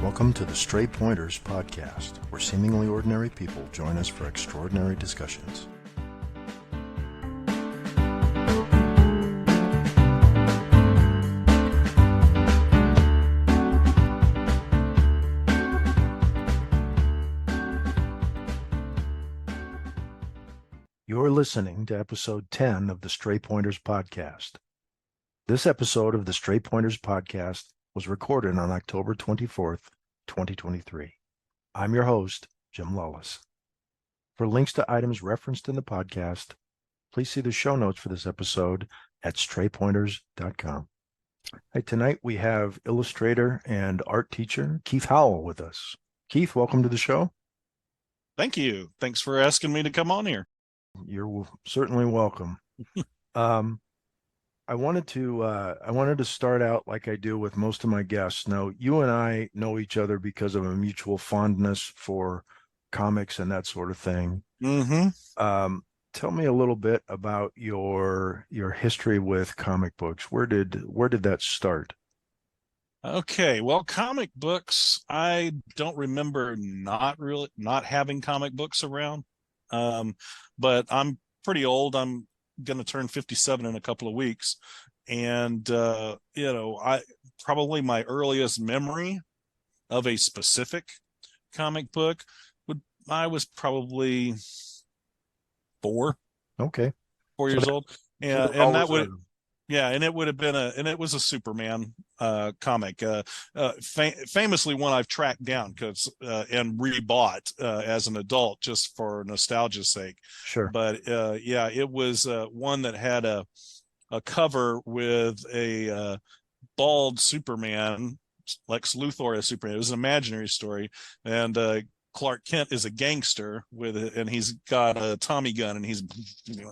Welcome to the Stray Pointers podcast, where seemingly ordinary people join us for extraordinary discussions. You're listening to episode 10 of the Stray Pointers podcast. This episode of the Stray Pointers podcast was recorded on October 24th, 2023. I'm your host, Jim Lawless. For links to items referenced in the podcast, please see the show notes for this episode at straypointers.com. Hey, tonight we have illustrator and art teacher Keith Howell with us. Keith, welcome to the show. Thank you. Thanks for asking me to come on here. You're certainly welcome. I wanted to start out like I do with most of my guests. Now, you and I know each other because of a mutual fondness for comics and that sort of thing. Mm-hmm. Tell me a little bit about your history with comic books. Where did that start? Okay, well, comic books, I don't remember not having comic books around. But I'm pretty old. I'm going to turn 57 in a couple of weeks. And, I probably my earliest memory of a specific comic book I was probably 4 years old. And that would, and it would have been it was a Superman comic, famously one I've tracked down and rebought as an adult just for nostalgia's sake. Sure. But it was one that had a cover with a bald Superman, Lex Luthor as Superman. It was an imaginary story, and Clark Kent is a gangster and he's got a Tommy gun, and he's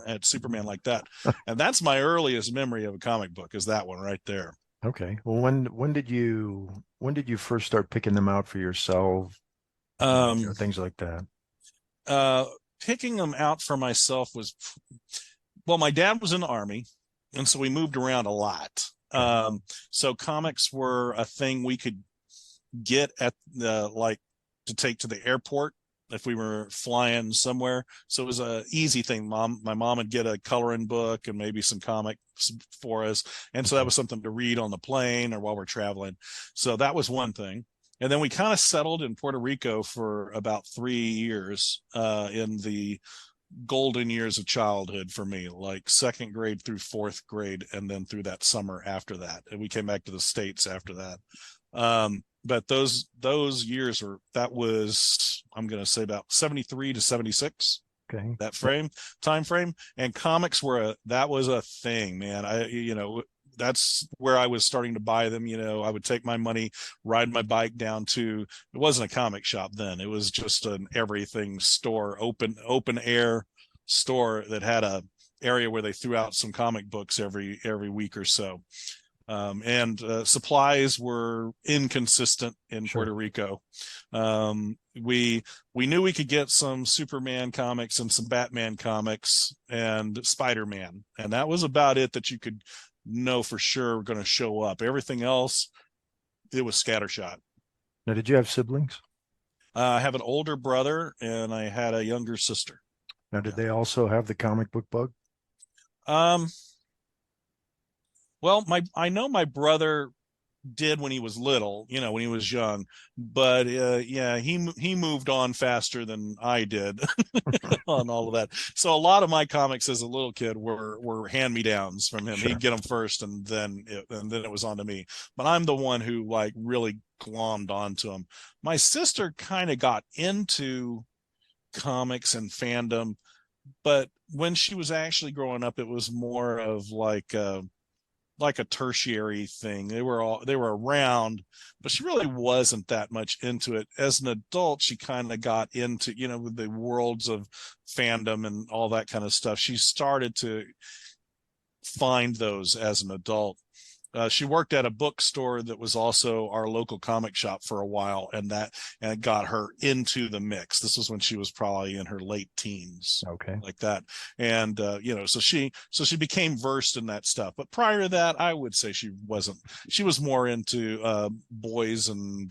at Superman like that. And that's my earliest memory of a comic book, is that one right there. Okay. Well, when did you first start picking them out for yourself? Things like that. Picking them out for myself was, well, my dad was in the Army, and so we moved around a lot. So comics were a thing we could get at to take to the airport if we were flying somewhere. So it was a easy thing. My mom would get a coloring book and maybe some comics for us. And so that was something to read on the plane or while we're traveling. So that was one thing. And then we kind of settled in Puerto Rico for about 3 years in the golden years of childhood for me, like second grade through fourth grade, and then through that summer after that. And we came back to the States after that. But those years was, I'm going to say, about 73 to 76. Okay. That time frame. And comics that was a thing, man. That's where I was starting to buy them. I would take my money, ride my bike down to, it wasn't a comic shop then. It was just an everything store, open air store that had a area where they threw out some comic books every week or so. And supplies were inconsistent in Puerto Rico. We knew we could get some Superman comics and some Batman comics and Spider-Man, and that was about it that you could know for sure were going to show up. Everything else, it was scattershot. Now, did you have siblings? I have an older brother, and I had a younger sister. Now, did they also have the comic book bug? Well, I know my brother did when he was little, when he was young, but he moved on faster than I did on all of that. So a lot of my comics as a little kid were hand-me-downs from him. Sure. He'd get them first, and then it was on to me. But I'm the one who really glommed onto them. My sister kind of got into comics and fandom, but when she was actually growing up, it was more of like a tertiary thing. They were around, but she really wasn't that much into it. As an adult, she kind of got into, the worlds of fandom and all that kind of stuff. She started to find those as an adult. She worked at a bookstore that was also our local comic shop for a while, and it got her into the mix. This was when she was probably in her late teens, Okay. like that. And so she became versed in that stuff. But prior to that, I would say she wasn't. She was more into boys and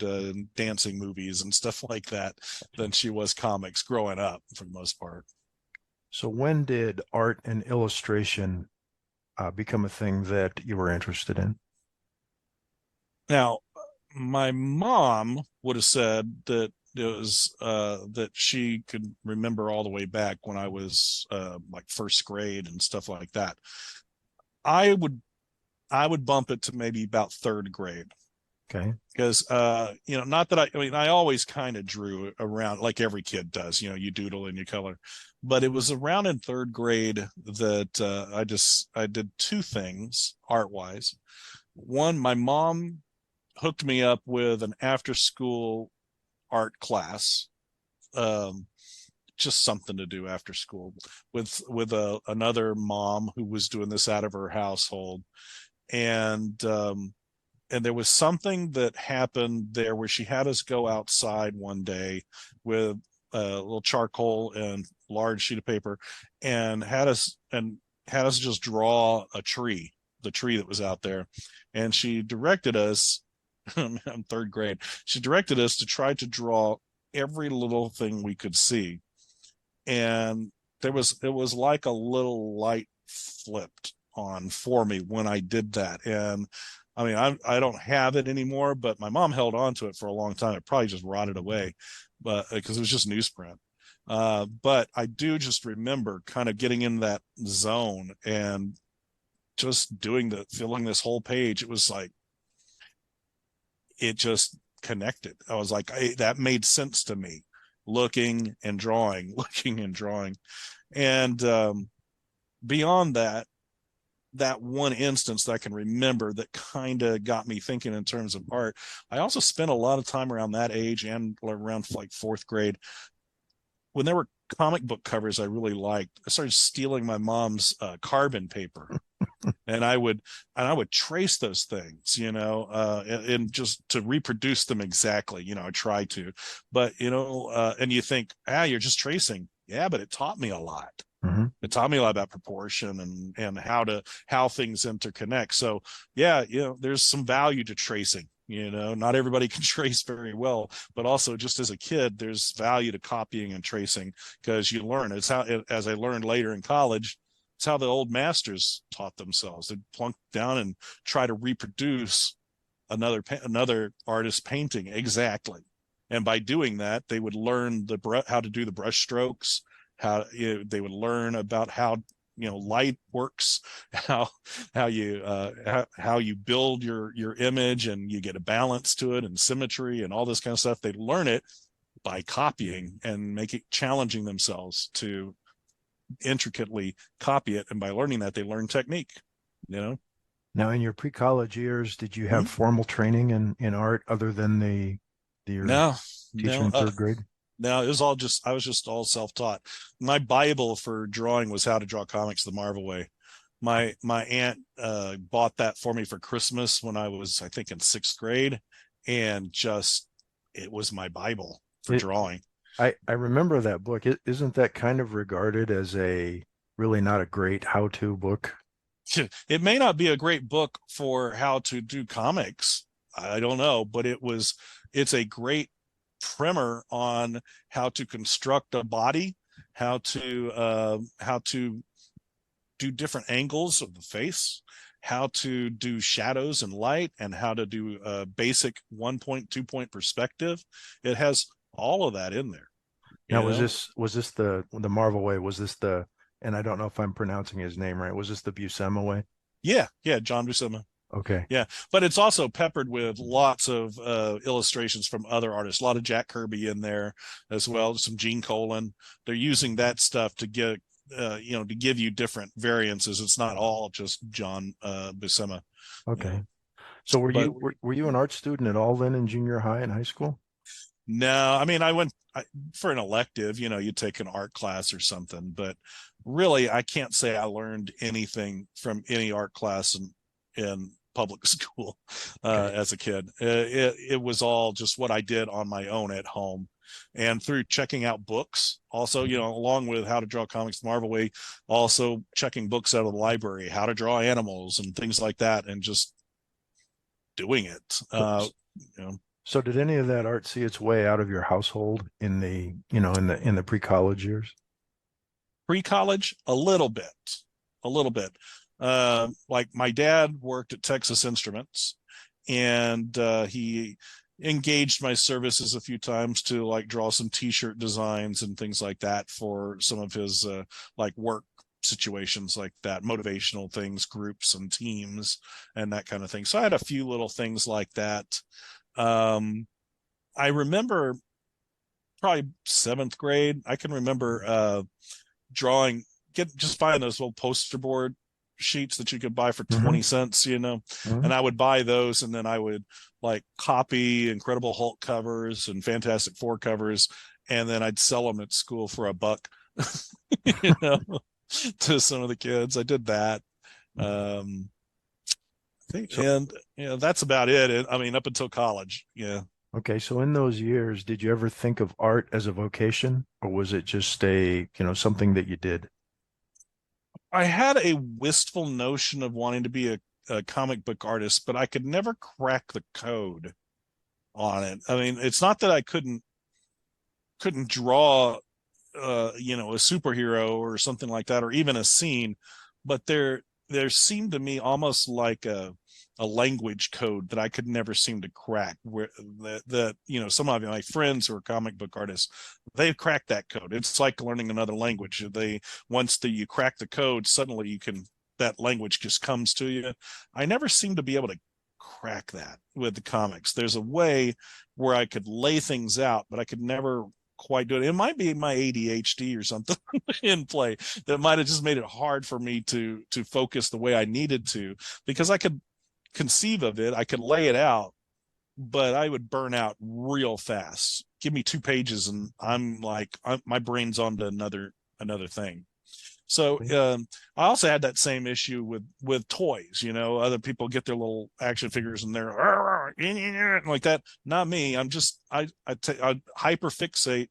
dancing movies and stuff like that than she was comics growing up, for the most part. So when did art and illustration become a thing that you were interested in? Now, my mom would have said that it was that she could remember all the way back when I was like first grade and stuff like that. I would I would bump it to maybe about third grade, Okay. because not that I mean, I always kind of drew around like every kid does. You doodle and you color, but it was around in third grade that I did two things art wise. One, my mom hooked me up with an after school art class, um, just something to do after school with another mom who was doing this out of her household. And um, and there was something that happened there where she had us go outside one day with a little charcoal and large sheet of paper, and had us just draw the tree that was out there. And she directed us, I'm third grade, she directed us to try to draw every little thing we could see. And it was like a little light flipped on for me when I did that. And I mean, I don't have it anymore, but my mom held on to it for a long time. It probably just rotted away, but because it was just newsprint. But I do just remember kind of getting in that zone and just filling this whole page. It was like, it just connected. I was like, that made sense to me, looking and drawing, looking and drawing. And beyond that, that one instance that I can remember that kind of got me thinking in terms of art. I also spent a lot of time around that age and around like fourth grade when there were comic book covers I really liked. I started stealing my mom's carbon paper, and I would trace those things, and just to reproduce them exactly. I try to, but and you think, you're just tracing. Yeah, but it taught me a lot. Mm-hmm. It taught me a lot about proportion and how things interconnect. So yeah, there's some value to tracing. Not everybody can trace very well, but also just as a kid, there's value to copying and tracing, because you learn. As I learned later in college, it's how the old masters taught themselves. They'd plunk down and try to reproduce another artist's painting exactly. And by doing that, they would learn how to do the brush strokes, they would learn about how light works, how how you build your image, and you get a balance to it and symmetry and all this kind of stuff. They learn it by copying and challenging themselves to intricately copy it, and by learning that, they learn technique. Now, in your pre-college years, did you have Mhm. formal training in art other than your No, teacher no. in third grade? No, it was all just I was just all self-taught. My Bible for drawing was How to Draw Comics the Marvel Way. My aunt bought that for me for Christmas when I was, I think, in sixth grade, and just it was my Bible for It, drawing. I remember that book. Isn't that kind of regarded as a really not a great how-to book? It may not be a great book for how to do comics. I don't know, but it's a great primer on how to construct a body, how to do different angles of the face, how to do shadows and light, and how to do a basic 1 point, 2 point perspective. It has all of that in there, Now, you know? was this the Marvel way? Was this the, and I don't know if I'm pronouncing his name right. Was this the Buscema way? Yeah, yeah, John Buscema. Okay. Yeah, but it's also peppered with lots of illustrations from other artists. A lot of Jack Kirby in there as well. Some Gene Colan. They're using that stuff to get to give you different variances. It's not all just John Buscema. You Okay. know, So but were you an art student at all then in junior high and high school? no, I mean, for an elective. You take an art class or something, but really, I can't say I learned anything from any art class in public school Okay. as a kid. It was all just what I did on my own at home, and through checking out books. Also, along with How to Draw Comics the Marvel Way, also checking books out of the library, how to draw animals and things like that, and just doing it. So, You know, so did any of that art see its way out of your household in the, in the pre-college years? pre-college, a little bit. Like my dad worked at Texas Instruments, and he engaged my services a few times to like draw some T-shirt designs and things like that for some of his like work situations like that, motivational things, groups and teams, and that kind of thing. So I had a few little things like that. Um, I remember probably seventh grade. I can remember drawing, just buying those little poster board sheets that you could buy for Mm-hmm. 20 cents, Mm-hmm. and I would buy those, and then I would like copy Incredible Hulk covers and Fantastic Four covers, and then I'd sell them at school for $1, you know, to some of the kids. I did that. Um, I think, So, and that's about it. I mean, up until college. Yeah. okay, so in those years, did you ever think of art as a vocation, or was it just something that you did? I had a wistful notion of wanting to be a comic book artist, but I could never crack the code on it. I mean, it's not that I couldn't draw a superhero or something like that, or even a scene, but there seemed to me almost like a language code that I could never seem to crack. Where that some of my friends who are comic book artists, they've cracked that code. It's like learning another language. Once you crack the code, suddenly that language just comes to you. I never seem to be able to crack that with the comics. There's a way where I could lay things out, but I could never quite do it. It might be my ADHD or something in play that might have just made it hard for me to focus the way I needed to, because I could conceive of it, I could lay it out, but I would burn out real fast. Give me 2 pages and I'm like, my brain's on to another thing. So I also had that same issue with toys. Other people get their little action figures and they're like that. Not me. I hyper fixate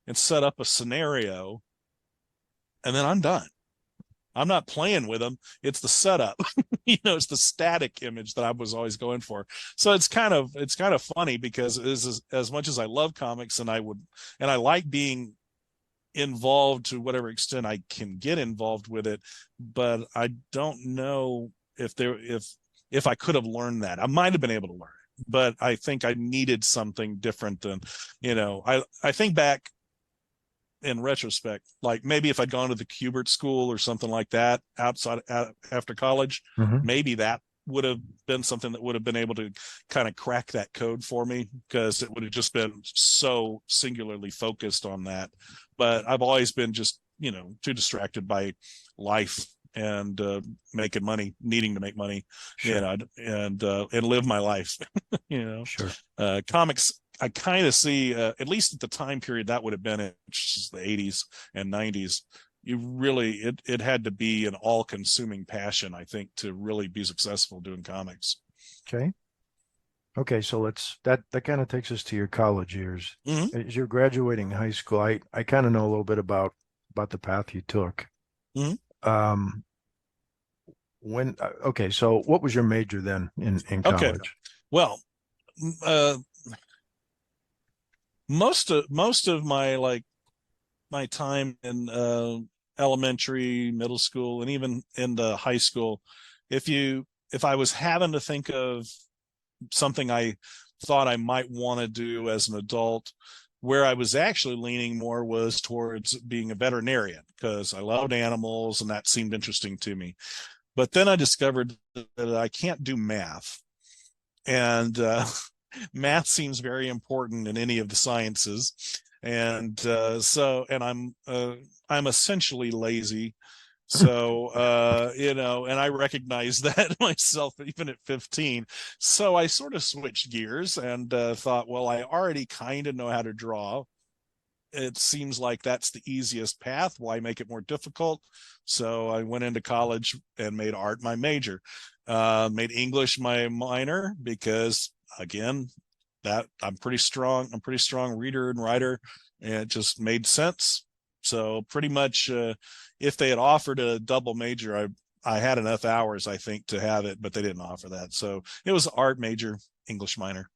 and set up a scenario, and then I'm done. I'm not playing with them. It's the setup. It's the static image that I was always going for. So it's kind of funny, because as much as I love comics and I like being involved to whatever extent I can get involved with it, but I don't know if I could have learned that. I might have been able to learn it, but I think I needed something different than, I think back in retrospect, like maybe if I'd gone to the Kubert school or something like that after college, Mm-hmm. maybe that would have been something that would have been able to kind of crack that code for me, because it would have just been so singularly focused on that. But I've always been just, too distracted by life and making money, needing to make money, Sure. and live my life. Sure. Comics, I kind of see, at least at the time period that would have been it, which is the 80s and 90s. It had to be an all-consuming passion, I think, to really be successful doing comics. Okay. Okay, so that kind of takes us to your college years. Mm-hmm. As you're graduating high school, I kind of know a little bit about the path you took. Mm-hmm. Um, okay, so what was your major then in Okay. college? Well, uh, most of my time in elementary, middle school, and even in the high school, if I was having to think of something I thought I might want to do as an adult, where I was actually leaning more was towards being a veterinarian, because I loved animals and that seemed interesting to me. But then I discovered that I can't do math, and math seems very important in any of the sciences, and I'm essentially lazy. So and I recognize that myself even at 15. So I sort of switched gears and thought, well, I already kind of know how to draw, it seems like that's the easiest path. Why make it more difficult? So I went into college and made art my major, made English my minor because, again, that I'm pretty strong reader and writer, and it just made sense. So pretty much, if they had offered a double major, I had enough hours, I think, to have it, but they didn't offer that. So it was art major, English minor,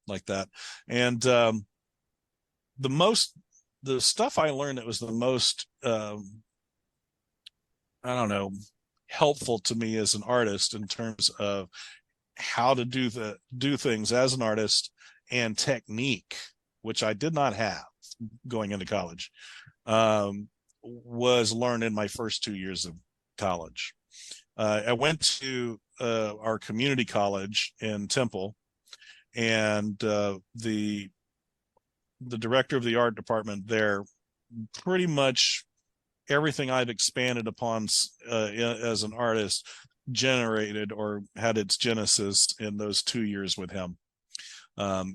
like that. And the stuff I learned that was the most, I don't know, helpful to me as an artist in terms of how to do things as an artist and technique, which I did not have going into college, was learned in my first 2 years of college. I went to our community college in Temple, and the director of the art department there, pretty much everything I've expanded upon as an artist generated or had its genesis in those 2 years with him.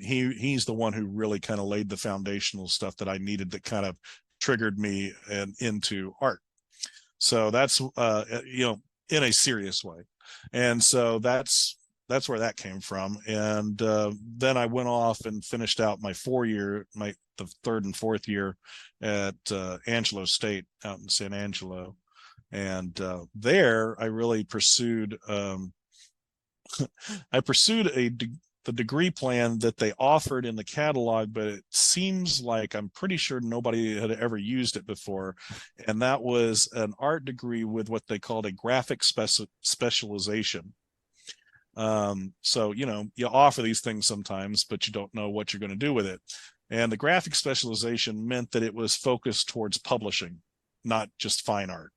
He's the one who really kind of laid the foundational stuff that I needed, that kind of triggered me into art. So that's in a serious way. And so that's where that came from. And then I went off and finished out my 4-year, the third and fourth year at Angelo State out in San Angelo. And there I really pursued the degree plan that they offered in the catalog, but it seems like, I'm pretty sure nobody had ever used it before. And that was an art degree with what they called a graphic specialization. So, you offer these things sometimes, but you don't know what you're going to do with it. And the graphic specialization meant that it was focused towards publishing, not just fine art.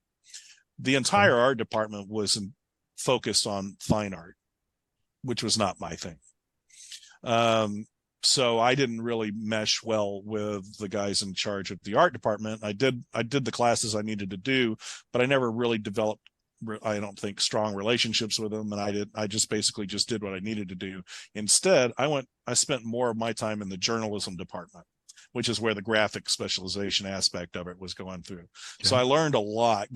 The entire art department was focused on fine art, which was not my thing. So I didn't really mesh well with the guys in charge of the art department. I did the classes I needed to do, but I never really developed, I don't think, strong relationships with them. And I just basically just did what I needed to do. Instead, I spent more of my time in the journalism department, which is where the graphic specialization aspect of it was going through. Okay. So I learned a lot,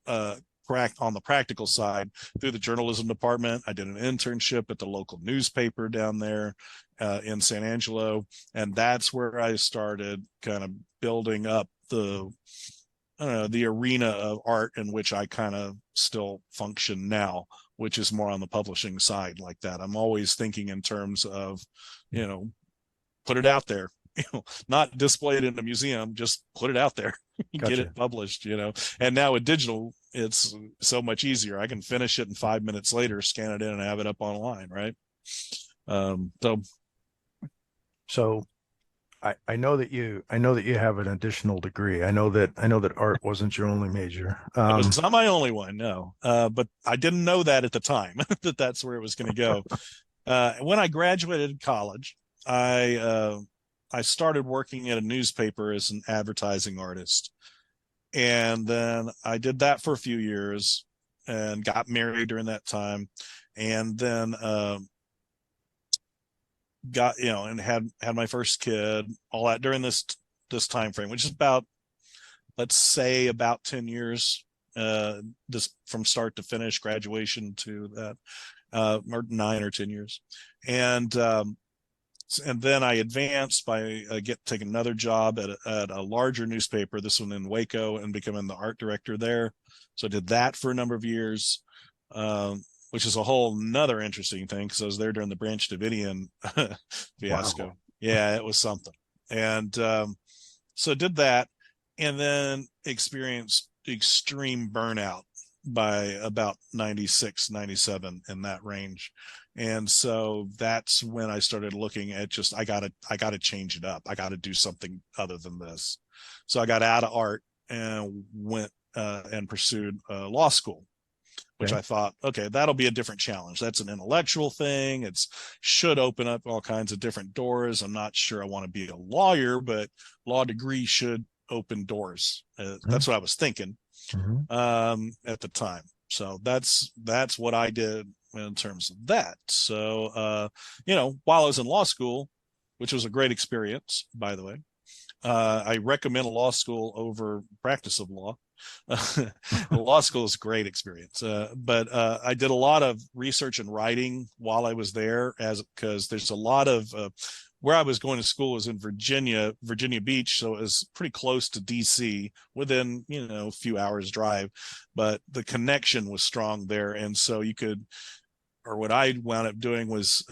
on the practical side through the journalism department. I did an internship at the local newspaper down there in San Angelo. And that's where I started kind of building up the arena of art in which I kind of still function now, which is more on the publishing side like that. I'm always thinking in terms of, put it out there, not display it in a museum, just put it out there, Gotcha. Get it published, And now with digital, it's so much easier. I can finish it and 5 minutes later, scan it in and have it up online. Right. So I know that you have an additional degree. I know that art wasn't your only major. It was not my only one, no. But I didn't know that at the time that that's where it was going to go. When I graduated college, I started working at a newspaper as an advertising artist. And then I did that for a few years and got married during that time. And then got, and had my first kid, all that during this time frame, which is about, let's say, about 10 years, this from start to finish, graduation to that, or 9 or 10 years. And then I advanced by taking another job at a larger newspaper, this one in Waco, and becoming the art director there. So I did that for a number of years, which is a whole nother interesting thing, because I was there during the Branch Davidian fiasco. Wow. Yeah, it was something. And so did that, and then experienced extreme burnout by about 96, 97, in that range. And so that's when I started looking at just, I gotta change it up. I gotta do something other than this. So I got out of art and went and pursued law school, which I thought, okay, that'll be a different challenge. That's an intellectual thing. It should open up all kinds of different doors. I'm not sure I want to be a lawyer, but law degree should open doors. That's what I was thinking at the time. So that's what I did in terms of that. So, while I was in law school, which was a great experience, by the way, I recommend law school over practice of law. Law school is a great experience, but I did a lot of research and writing while I was there, because there's a lot of where I was going to school was in Virginia Beach, so it was pretty close to DC, within a few hours drive, but the connection was strong there, and so you could, or what I wound up doing was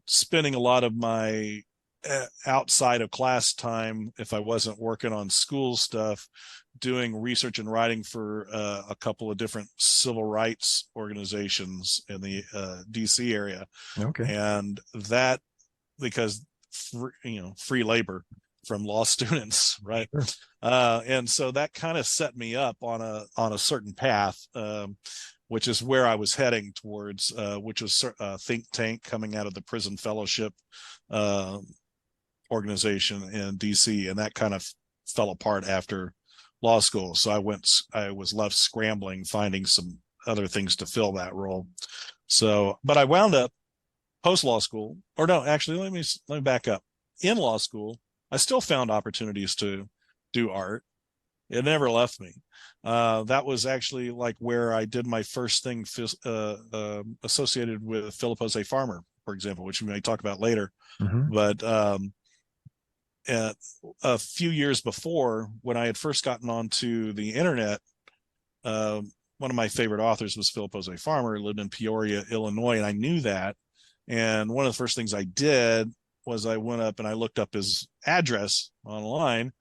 spending a lot of my outside of class time, if I wasn't working on school stuff, doing research and writing for a couple of different civil rights organizations in the DC area. Okay. And that, because free labor from law students, right? Sure. And so that kind of set me up on a certain path, which is where I was heading towards, which was a think tank coming out of the Prison Fellowship organization in DC, and that kind of fell apart after law school. So I was left scrambling, finding some other things to fill that role. So, but I wound up post law school, or no, actually, let me back up. In law school, I still found opportunities to do art. It never left me. That was actually like where I did my first thing associated with Philip José Farmer, for example, which we may talk about later. Mm-hmm. But a few years before, when I had first gotten onto the internet, one of my favorite authors was Philip José Farmer, lived in Peoria, Illinois, and I knew that. And one of the first things I did was I went up and I looked up his address online,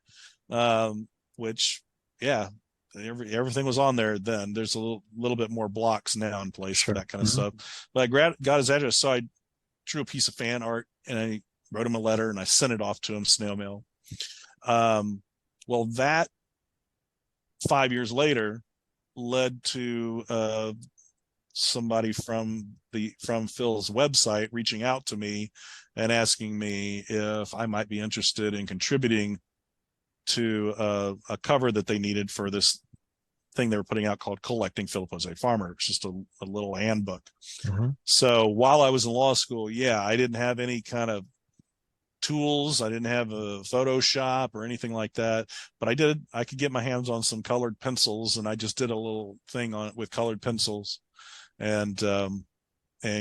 which, yeah, everything was on there then. There's a little bit more blocks now in place for that kind of stuff. But I got his address, so I drew a piece of fan art and I wrote him a letter and I sent it off to him, snail mail. Well, that 5 years later led to somebody from Phil's website reaching out to me and asking me if I might be interested in contributing to a cover that they needed for this thing they were putting out called Collecting Philip José Farmer. It's just a little handbook. Mm-hmm. So while I was in law school, yeah, I didn't have any kind of tools. I didn't have a Photoshop or anything like that, but I could get my hands on some colored pencils, and I just did a little thing on it with colored pencils and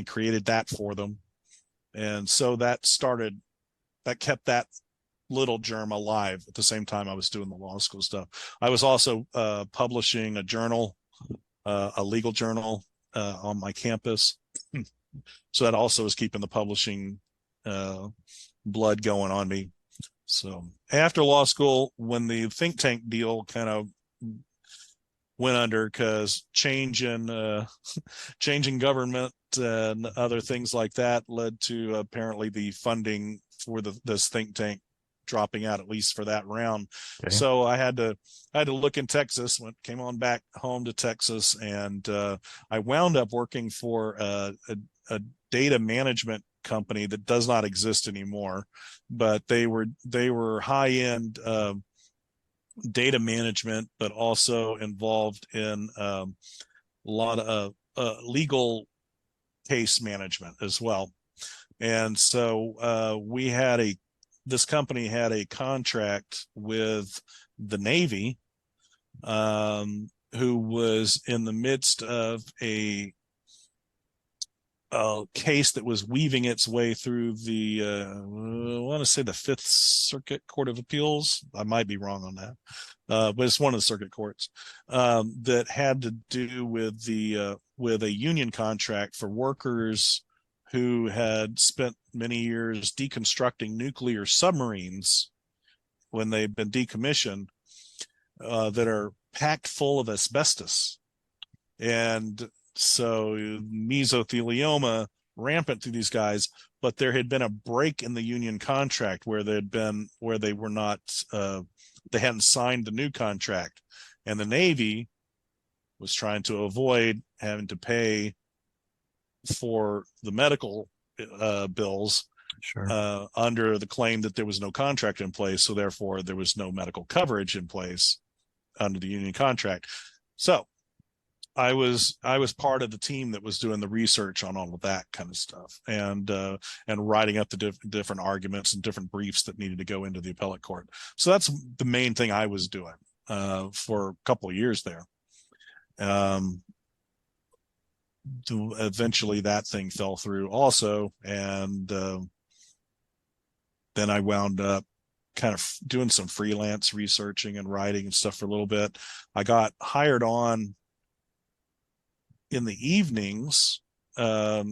created that for them. And so that kept that little germ alive at the same time I was doing the law school stuff. I was also publishing a journal, a legal journal on my campus. So that also was keeping the publishing blood going on me. So after law school, when the think tank deal kind of went under because changing government and other things like that led to apparently the funding for this think tank dropping out, at least for that round. Okay. So I had to look in Texas, came on back home to Texas, and I wound up working for a data management company that does not exist anymore, but they were high-end data management, but also involved in a lot of legal case management as well. And so this company had a contract with the Navy, who was in the midst of a case that was weaving its way through the I want to say the Fifth Circuit Court of Appeals. I might be wrong on that, but it's one of the circuit courts that had to do with a union contract for workers who had spent many years deconstructing nuclear submarines when they've been decommissioned, that are packed full of asbestos. And so mesothelioma rampant through these guys, but there had been a break in the union contract where they hadn't signed the new contract, and the Navy was trying to avoid having to pay for the medical bills. Sure. Under the claim that there was no contract in place, so therefore there was no medical coverage in place under the union contract. So I was part of the team that was doing the research on all of that kind of stuff, and writing up the different arguments and different briefs that needed to go into the appellate court. So that's the main thing I was doing for a couple of years there. Eventually that thing fell through also, and then I wound up kind of doing some freelance researching and writing and stuff for a little bit. I got hired on in the evenings at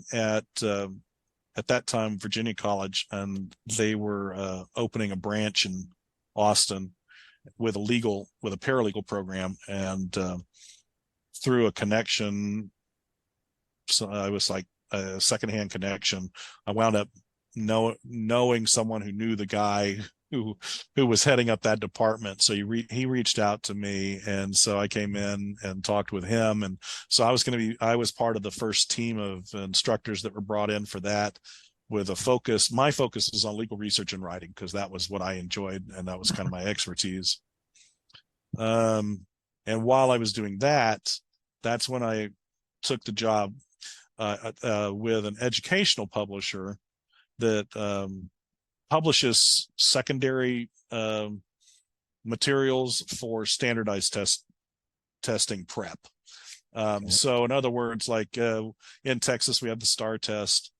that time Virginia College, and they were opening a branch in Austin with a paralegal program, and through a connection, so I was like a secondhand connection, I wound up knowing someone who knew the guy who was heading up that department. So he reached out to me, and so I came in and talked with him. And so I was part of the first team of instructors that were brought in for that, with a focus. My focus is on legal research and writing, because that was what I enjoyed, and that was kind of my expertise. And while I was doing that, that's when I took the job with an educational publisher that publishes secondary materials for standardized testing prep. So in other words, like in Texas, we have the STAR test,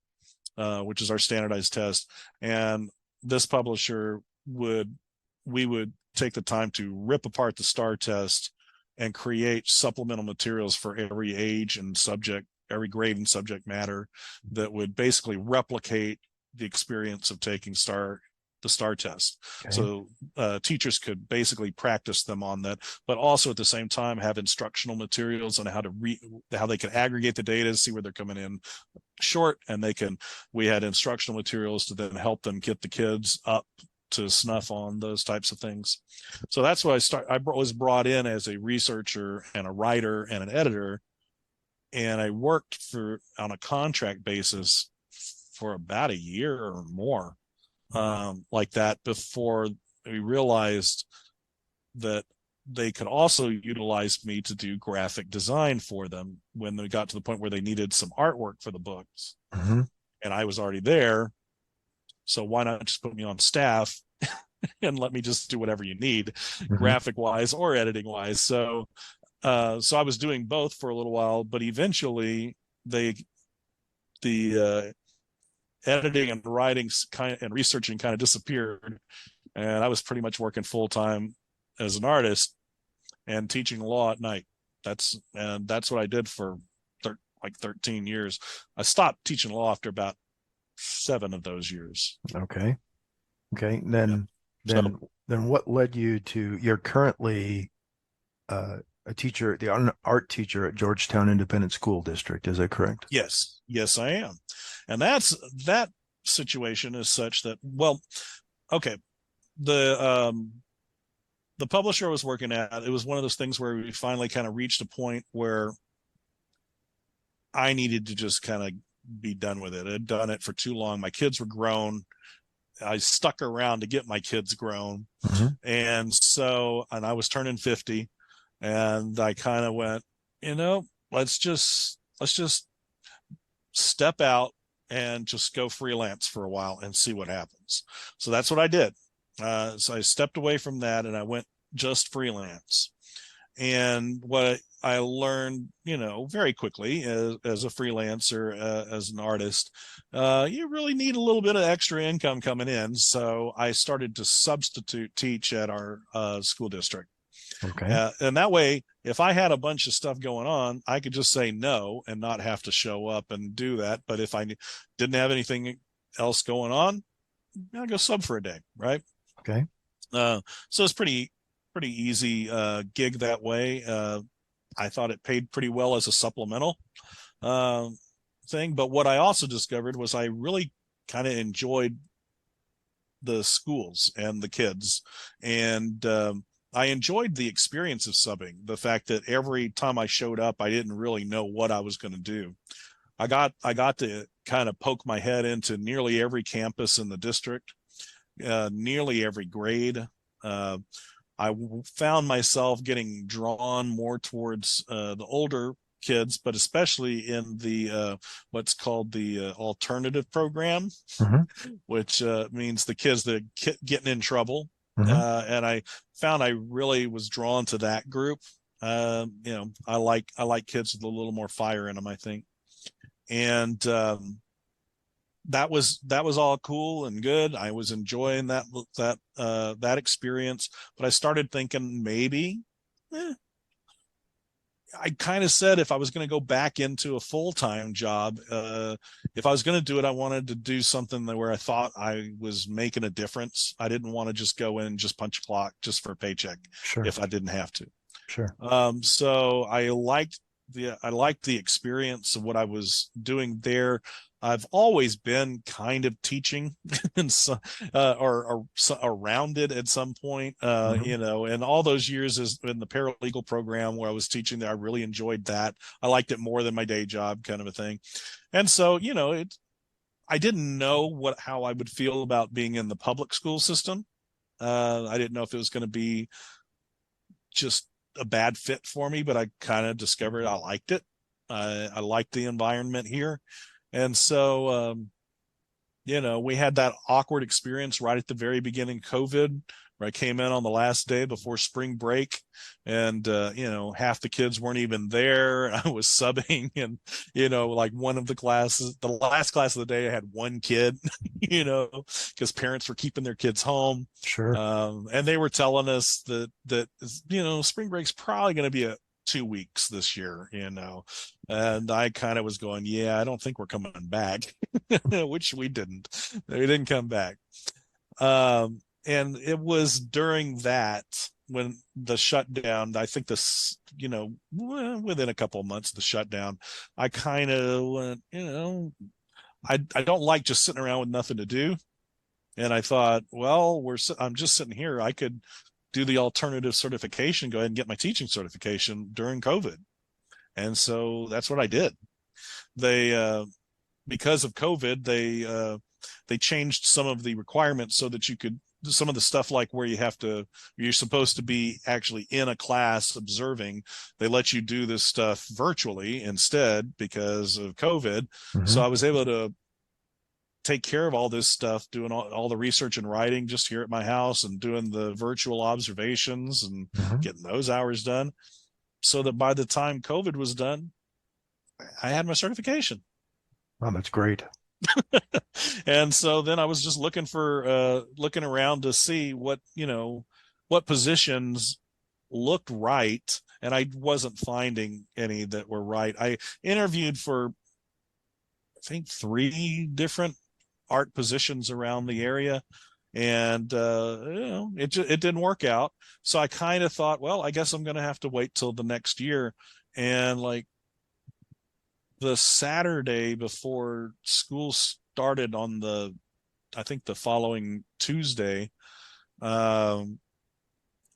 which is our standardized test. And this publisher we would take the time to rip apart the STAR test and create supplemental materials for every age and subject, every grade and subject matter, that would basically replicate the experience of taking the STAR test. Okay. So teachers could basically practice them on that, but also at the same time have instructional materials on how they can aggregate the data, see where they're coming in short, and we had instructional materials to then help them get the kids up to snuff on those types of things. So that's why I was brought in as a researcher and a writer and an editor, and I worked on a contract basis for about a year or more, like that, before we realized that they could also utilize me to do graphic design for them when they got to the point where they needed some artwork for the books. Mm-hmm. And I was already there, so why not just put me on staff and let me just do whatever you need, mm-hmm. graphic wise or editing wise. So I was doing both for a little while, but eventually the editing and writing and researching kind of disappeared, and I was pretty much working full time as an artist and teaching law at night. That's what I did for like 13 years. I stopped teaching law after about 7 of those years. Okay. Then what led you to? You're currently a teacher, the art teacher at Georgetown Independent School District. Is that correct? Yes, I am. And that situation is such that, well, okay, the publisher I was working at, it was one of those things where we finally kind of reached a point where I needed to just kind of be done with it. I had done it for too long. My kids were grown. I stuck around to get my kids grown. Mm-hmm. And I was turning 50, and I kind of went, let's just step out and just go freelance for a while and see what happens. So that's what I did. So I stepped away from that and I went just freelance. And what I learned, very quickly as a freelancer, as an artist, you really need a little bit of extra income coming in. So I started to substitute teach at our school district. Okay. And that way, if I had a bunch of stuff going on, I could just say no and not have to show up and do that. But if I didn't have anything else going on, I'd go sub for a day, right? Okay. So it's pretty easy gig that way. I thought it paid pretty well as a supplemental thing. But what I also discovered was I really kind of enjoyed the schools and the kids, and I enjoyed the experience of subbing. The fact that every time I showed up, I didn't really know what I was going to do. I got to kind of poke my head into nearly every campus in the district, nearly every grade. I found myself getting drawn more towards the older kids, but especially in the what's called the alternative program, Hmm. which means the kids that getting in trouble. Hmm. And I found I really was drawn to that group. I like kids with a little more fire in them, I think. And that was all cool and good. I was enjoying that experience, but I started thinking maybe eh, I kind of said if I was going to go back into a full-time job, if I was going to do it, I wanted to do something where I thought I was making a difference. I didn't want to just go in and just punch a clock just for a paycheck Sure. if I didn't have to. Sure. So I liked the experience of what I was doing there. I've always been kind of teaching and so, or around it at some point, Hmm. and all those years is in the paralegal program where I was teaching there. I really enjoyed that. I liked it more than my day job, kind of a thing. And so, I didn't know how I would feel about being in the public school system. I didn't know if it was going to be just a bad fit for me, but I kind of discovered I liked it. I liked the environment here. And so, we had that awkward experience right at the very beginning of COVID, where I came in on the last day before spring break, and half the kids weren't even there. I was subbing, and like one of the classes, the last class of the day, I had one kid, because parents were keeping their kids home, Sure. and they were telling us that spring break's probably going to be a 2 weeks this year, and I kind of was going, yeah, I don't think we're coming back, which we didn't. We didn't come back. And it was during that when the shutdown, I think this, within a couple of months of the shutdown, I kind of went, I don't like just sitting around with nothing to do. And I thought, well, I'm just sitting here. I could do the alternative certification, go ahead and get my teaching certification during COVID. And so that's what I did. They Because of COVID, they changed some of the requirements so that you could some of the stuff like where you're supposed to be actually in a class observing. They let you do this stuff virtually instead because of COVID. So Hmm. I was able to take care of all this stuff, doing all the research and writing just here at my house and doing the virtual observations and Hmm. getting those hours done so that by the time COVID was done, I had my certification. Oh, that's great. And so then I was just looking around to see what positions looked right, and I wasn't finding any that were right. I interviewed for I think 3 different art positions around the area, and it didn't work out. So I kind of thought, well, I guess I'm going to have to wait till the next year. And like the Saturday before school started on I think the following Tuesday, um,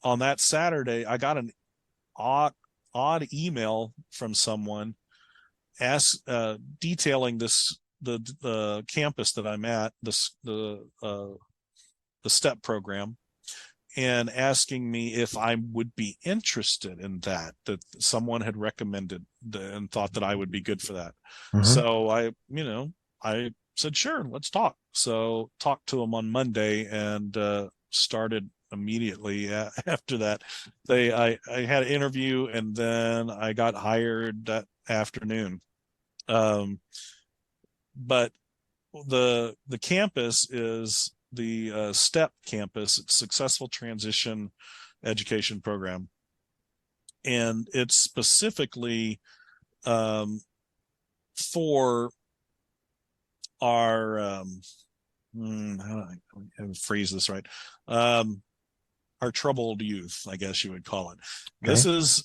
on that Saturday, I got an odd email from someone detailing the campus that I'm at, the STEP program, and asking me if I would be interested in that someone had recommended and thought that I would be good for that. Hmm. So I said, sure, let's talk. So talked to them on Monday and started immediately after that. I had an interview and then I got hired that afternoon. Um, but the campus is the STEP campus, Successful Transition Education Program, and it's specifically um, for our how do I phrase this right? Um, our troubled youth, I guess you would call it. This Okay. is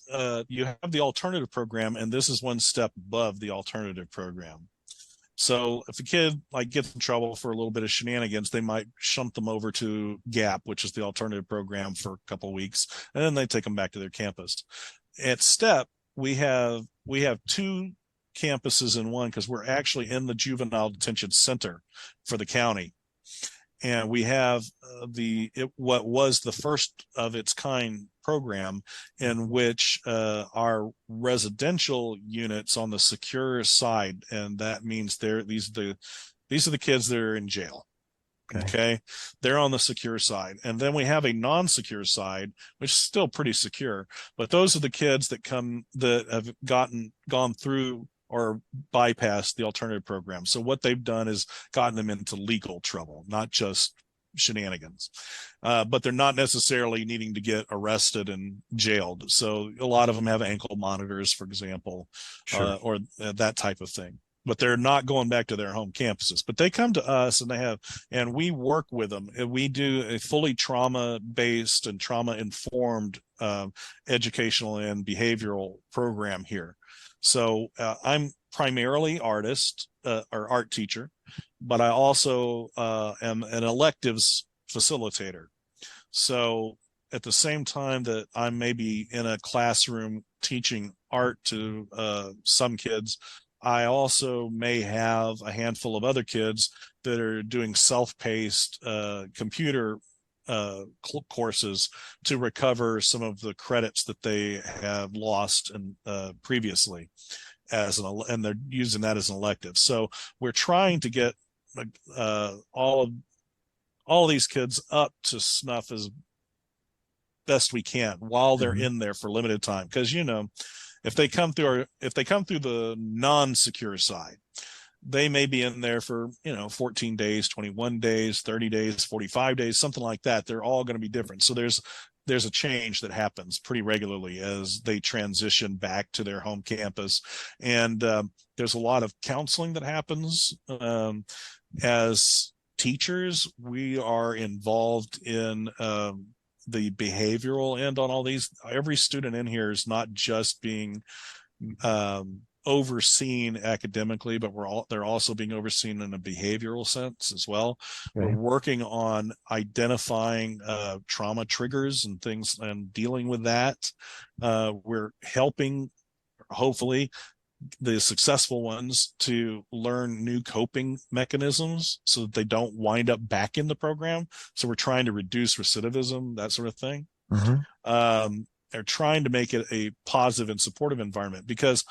you have the alternative program, and this is one step above the alternative program. So if a kid like gets in trouble for a little bit of shenanigans, they might shunt them over to GAP, which is the alternative program, for a couple of weeks, and then they take them back to their campus. At STEP, we have 2 campuses in one because we're actually in the juvenile detention center for the county, and we have what was the first of its kind program in which our residential units on the secure side, and that means these are the kids that are in jail. Okay. They're on the secure side. And then we have a non-secure side, which is still pretty secure. But those are the kids that have gone through or bypassed the alternative program. So what they've done is gotten them into legal trouble, not just shenanigans. But they're not necessarily needing to get arrested and jailed. So a lot of them have ankle monitors, for example, or that type of thing. But they're not going back to their home campuses. But they come to us and we work with them. And we do a fully trauma-based and trauma-informed educational and behavioral program here. So I'm primarily or art teacher, but I also am an electives facilitator. So at the same time that I'm maybe in a classroom teaching art to some kids, I also may have a handful of other kids that are doing self-paced computer courses to recover some of the credits that they have lost previously and they're using that as an elective. So we're trying to get all of these kids up to snuff as best we can while they're in there for limited time, because if they come through the non-secure side, they may be in there for 14 days, 21 days, 30 days, 45 days, something like that. They're all going to be different. So there's a change that happens pretty regularly as they transition back to their home campus. And there's a lot of counseling that happens. As teachers, we are involved in the behavioral end on all these. Every student in here is not just being overseen academically, but they're also being overseen in a behavioral sense as well. Okay. We're working on identifying trauma triggers and things and dealing with that. We're helping, hopefully, the successful ones to learn new coping mechanisms so that they don't wind up back in the program. So we're trying to reduce recidivism, that sort of thing. They're trying to make it a positive and supportive environment, because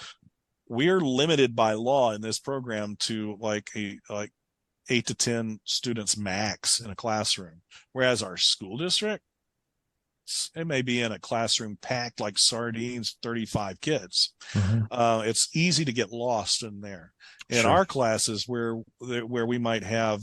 we're limited by law in this program to like 8 to 10 students max in a classroom, whereas our school district, it may be in a classroom packed like sardines, 35 kids. It's easy to get lost in there. In our classes where we might have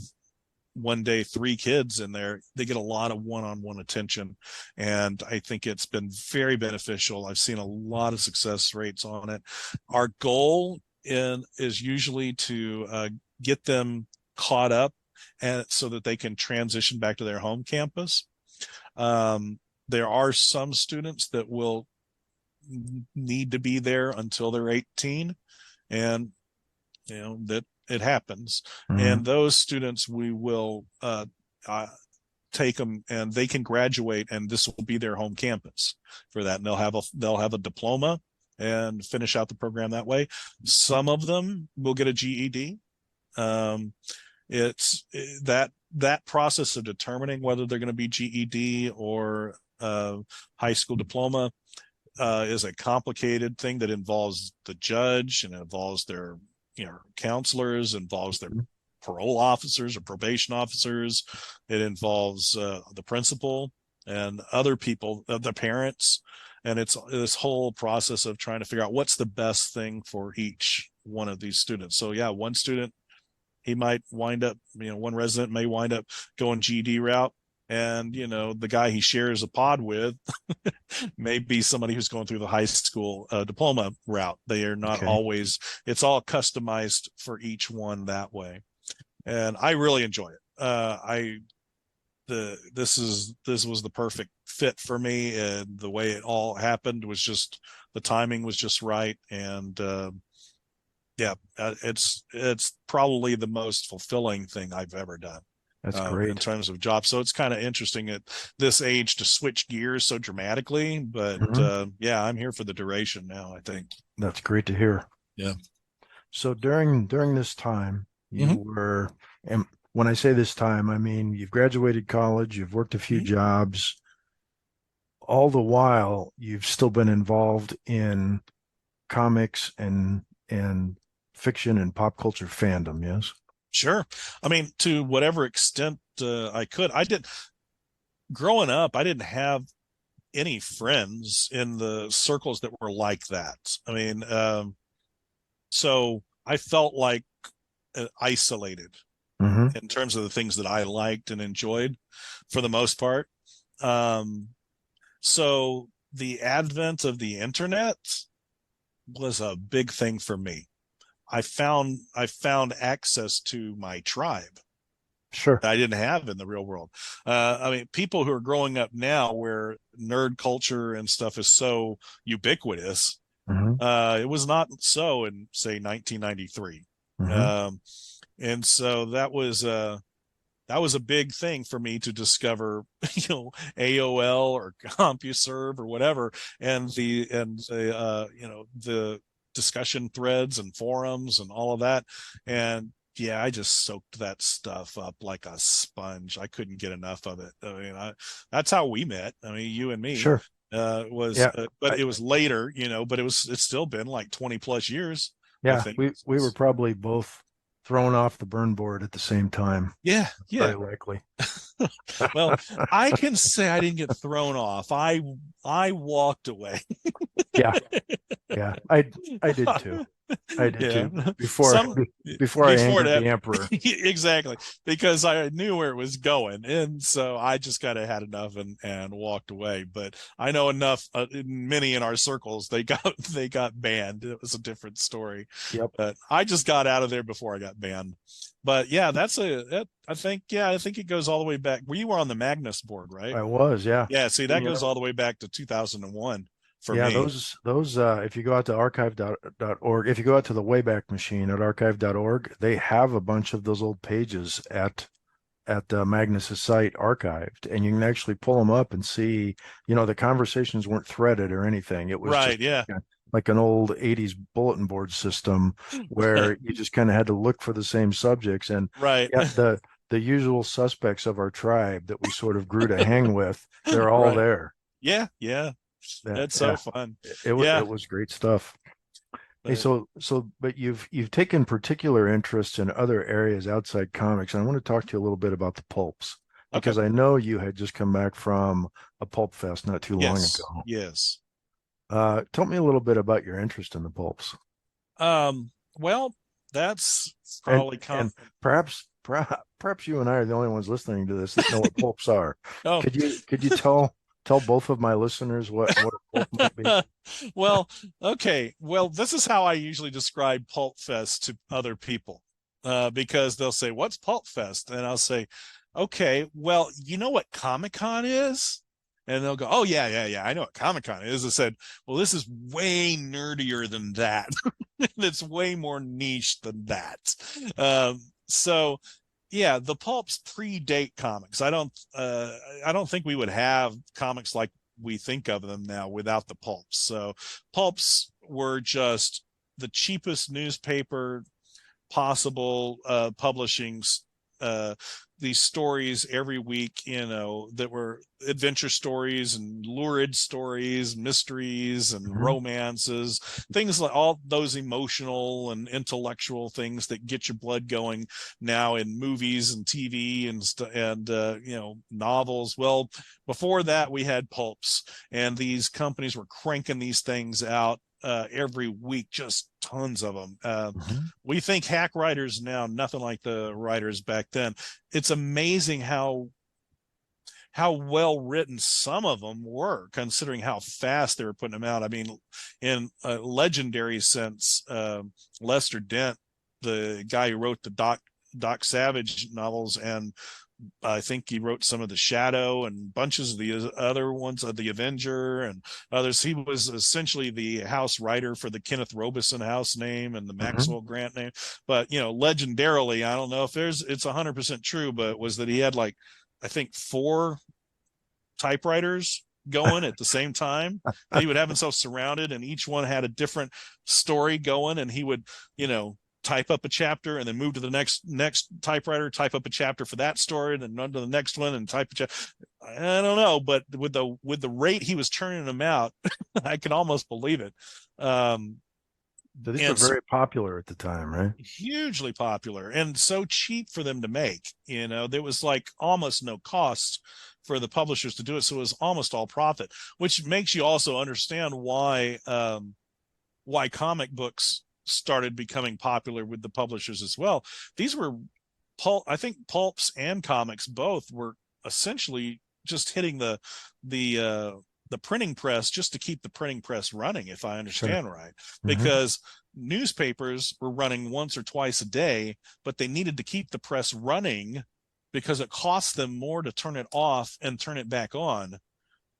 one day 3 kids in there, they get a lot of one-on-one attention, and I think it's been very beneficial. I've seen a lot of success rates on it. Our goal is usually to get them caught up and so that they can transition back to their home campus. There are some students that will need to be there until they're 18, and that it happens. And those students, we will take them and they can graduate, and this will be their home campus for that. And they'll have a diploma and finish out the program that way. Some of them will get a GED. It's that process of determining whether they're going to be GED or high school diploma is a complicated thing that involves the judge, and it involves their counselors, involves their parole officers or probation officers. It involves the principal and other people, the parents. And it's this whole process of trying to figure out what's the best thing for each one of these students. So yeah, one student, he might wind up, one resident may wind up going GED route. And, the guy he shares a pod with may be somebody who's going through the high school diploma route. They are not always, it's all customized for each one that way. And I really enjoy it. This was the perfect fit for me. And the way it all happened was just, the timing was just right. And it's probably the most fulfilling thing I've ever done. That's great in terms of jobs. So it's kind of interesting at this age to switch gears so dramatically, but I'm here for the duration now, I think. That's great to hear. Yeah. So during this time, you were, and when I say this time, I mean, you've graduated college, you've worked a few jobs. all the while you've still been involved in comics and fiction and pop culture fandom, yes? Sure. I mean, to whatever extent I could. I did growing up. I didn't have any friends in the circles that were like that. I mean, so I felt like isolated Mm-hmm. in terms of the things that I liked and enjoyed for the most part. Um, so the advent of the internet was a big thing for me. I found access to my tribe Sure. that I didn't have in the real world. I mean, people who are growing up now where nerd culture and stuff is so ubiquitous, Mm-hmm. it was not so in, say, 1993. Mm-hmm. Um, and so that was a big thing for me to discover, AOL or CompuServe or whatever, and the discussion threads and forums and all of that. And yeah, I just soaked that stuff up like a sponge. I couldn't get enough of it. I mean, that's how we met. I mean, you and me Sure. was, Yeah. but I, it was later, but it's still been like 20 plus years, I yeah. think. We were probably both thrown off the burn board at the same time. Yeah, Very yeah. likely. Well, I can say I didn't get thrown off. I walked away. Yeah. Yeah. I did too. I did Yeah. too. Before Some before I before angered that the emperor. exactly, because I knew where it was going, and so I just kind of had enough and walked away. But I know enough, many in our circles, they got banned. It was a different story. Yep. But I just got out of there before I got banned. But yeah, I think it goes all the way back. You were on the Magnus board, right? I was, yeah. Yeah, see, that And goes all the way back to 2001 for yeah, me. those if you go out to archive.org, if you go out to the Wayback Machine at archive.org, they have a bunch of those old pages at Magnus's site archived, and you can actually pull them up and see, the conversations weren't threaded or anything. It was just Right, yeah. like an old 80s bulletin board system Right. where you just kind of had to look for the same subjects. And Right. yeah, the usual suspects of our tribe that we sort of grew to hang with, they're all Right. there. Yeah, yeah. Yeah, That's so yeah. fun. It Yeah, was great stuff. Hey, but but you've taken particular interests in other areas outside comics. And I want to talk to you a little bit about the pulps okay. because I know you had just come back from a pulp fest not too long Yes. ago. Yes. Tell me a little bit about your interest in the pulps, Well, that's and probably perhaps you and I are the only ones listening to this that know what pulps are. oh. Could you tell both of my listeners what a pulp might be? Well, okay. Well, this is how I usually describe Pulp Fest to other people. Because they'll say, "What's Pulp Fest?" And I'll say, "Okay, well, you know what Comic-Con is?" And they'll go, "Oh yeah, yeah, yeah, I know what Comic-Con is." I said, "Well, this is way nerdier than that. It's way more niche than that." So yeah, the pulps predate comics. I don't think we would have comics like we think of them now without the pulps. So pulps were just the cheapest newspaper possible, publishing uh, these stories every week, that were adventure stories and lurid stories, mysteries and Hmm. romances, things like all those emotional and intellectual things that get your blood going now in movies and TV and novels. Well, before that, we had pulps, and these companies were cranking these things out every week, just tons of them. Hmm. We think hack writers now, nothing like the writers back then. It's amazing how well written some of them were, considering how fast they were putting them out. I mean, in a legendary sense, Lester Dent, the guy who wrote the Doc Savage novels, and I think he wrote some of the Shadow and bunches of the other ones of the Avenger and others. He was essentially the house writer for the Kenneth Robeson house name and the Hmm. Maxwell Grant name. But legendarily, I don't know if it's 100% true, but was that he had, like, I think, four typewriters going at the same time that he would have himself surrounded, and each one had a different story going, and he would type up a chapter and then move to the next typewriter, type up a chapter for that story, and then run to the next one and type a chapter. I don't know, but with the rate he was turning them out, I can almost believe it. Um, So these were and so very popular at the time, right? hugely popular and so cheap for them to make. There was like almost no cost for the publishers to do it, so it was almost all profit, which makes you also understand why comic books started becoming popular with the publishers as well. These were I think pulps and comics both were essentially just hitting the uh the printing press just to keep the printing press running, if I Sure. understand right. Hmm. Because newspapers were running once or twice a day, but they needed to keep the press running because it cost them more to turn it off and turn it back on.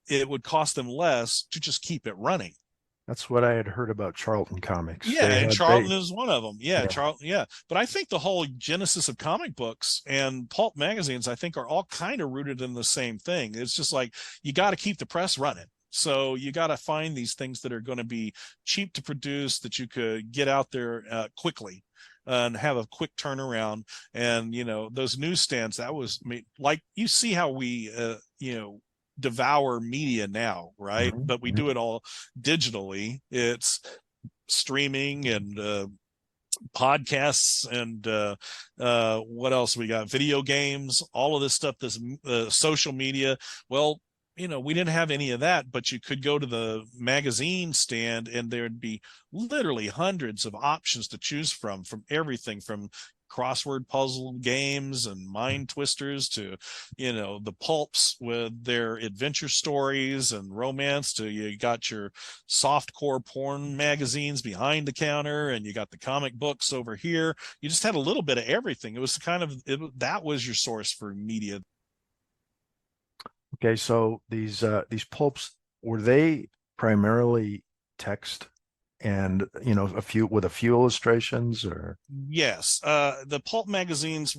It would cost them less to just keep it running. That's what I had heard about Charlton Comics. Yeah, and They Charlton is one of them. Yeah, yeah. Yeah, but I think the whole genesis of comic books and pulp magazines, I think, are all kind of rooted in the same thing. It's just like you got to keep the press running. So you got to find these things that are going to be cheap to produce, that you could get out there quickly and have a quick turnaround. And those newsstands, that was like, you see how we devour media now, right? Hmm. But we Hmm. do it all digitally. It's streaming and podcasts and what else we got, video games, all of this stuff, this social media. Well, we didn't have any of that, but you could go to the magazine stand and there'd be literally hundreds of options to choose from everything from crossword puzzle games and mind twisters to the pulps with their adventure stories and romance, to you got your soft core porn magazines behind the counter, and you got the comic books over here. You just had a little bit of everything. It was that was your source for media. Okay, so these pulps, were they primarily text and a few illustrations, or Yes, the pulp magazines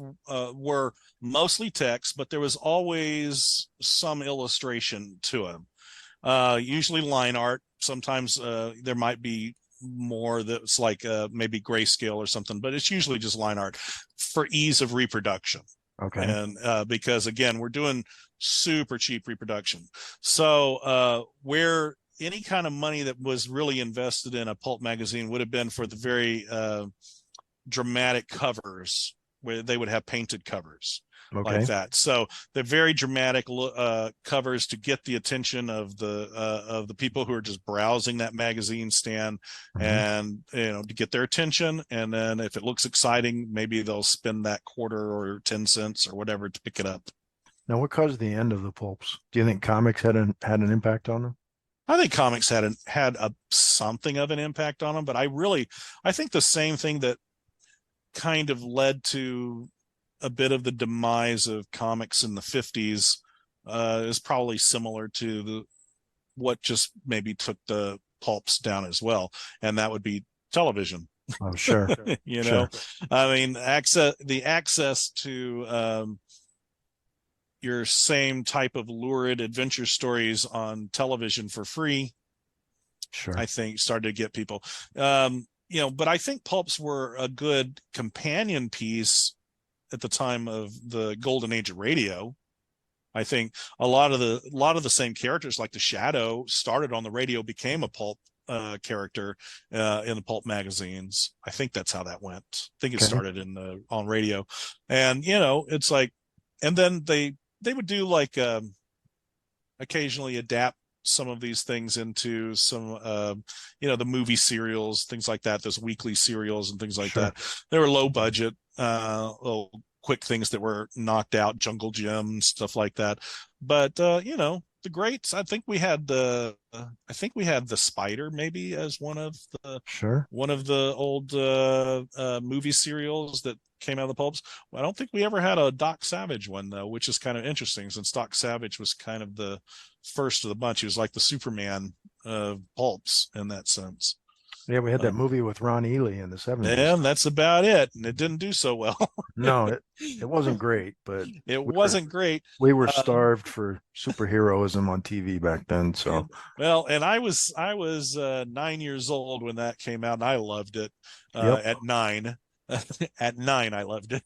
were mostly text, but there was always some illustration to them. Usually line art. Sometimes there might be more that's like maybe grayscale or something, but it's usually just line art for ease of reproduction. okay. And because again, we're doing super cheap reproduction. So where any kind of money that was really invested in a pulp magazine would have been for the very dramatic covers, where they would have painted covers like Okay. that. So they're very dramatic covers to get the attention of the people who are just browsing that magazine stand, Hmm. and to get their attention. And then if it looks exciting, maybe they'll spend that quarter or 10 cents or whatever to pick it up. Now, what caused the end of the pulps? Do you think comics had an impact on them? I think comics had a something of an impact on them, but I think the same thing that kind of led to a bit of the demise of comics in the 50s is probably similar to what just maybe took the pulps down as well, and that would be television. Oh, sure, you know, sure, I mean, access to your same type of lurid adventure stories on television for free, I sure. think started to get people. But I think pulps were a good companion piece at the time of the golden age of radio. I think a lot of the same characters, like the Shadow, started on the radio, became a pulp character in the pulp magazines. I think that's how that went. I think it Okay, started on radio, and it's like, and then they would do like occasionally adapt some of these things into some the movie serials, things like that, those weekly serials and things like sure. that. They were low budget, little quick things that were knocked out, Jungle Gym, stuff like that. But the greats, I think we had the Spider maybe as Sure. one of the old movie serials that came out of the pulps. I don't think we ever had a Doc Savage one though, which is kind of interesting, since Doc Savage was kind of the first of the bunch. He was like the Superman of pulps in that sense. Yeah, we had that Um, movie with Ron Ely in the 70s. and that's about it. And it didn't do so well. No, it wasn't great, but It we were wasn't great. we were Um, starved for superheroism on TV back then. So, well, and I was 9 years old when that came out, and I loved it yep. at 9. At 9, I loved it.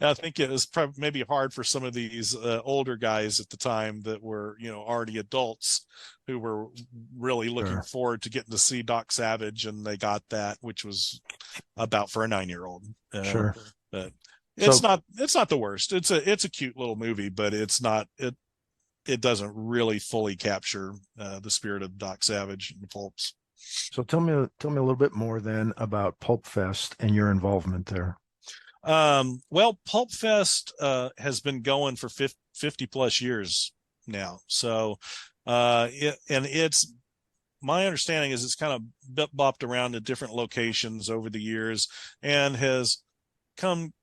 I think it was probably maybe hard for some of these older guys at the time that were, already adults who were really looking Sure. forward to getting to see Doc Savage, and they got that, which was about for a 9-year-old. Sure. But it's So, not the worst. It's a cute little movie, but it doesn't really fully capture the spirit of Doc Savage and the Pulps. so tell me a little bit more then about Pulp Fest and your involvement there. Well, Pulp Fest has been going for 50 plus years now. So, it's my understanding is it's kind of bopped around to different locations over the years and has come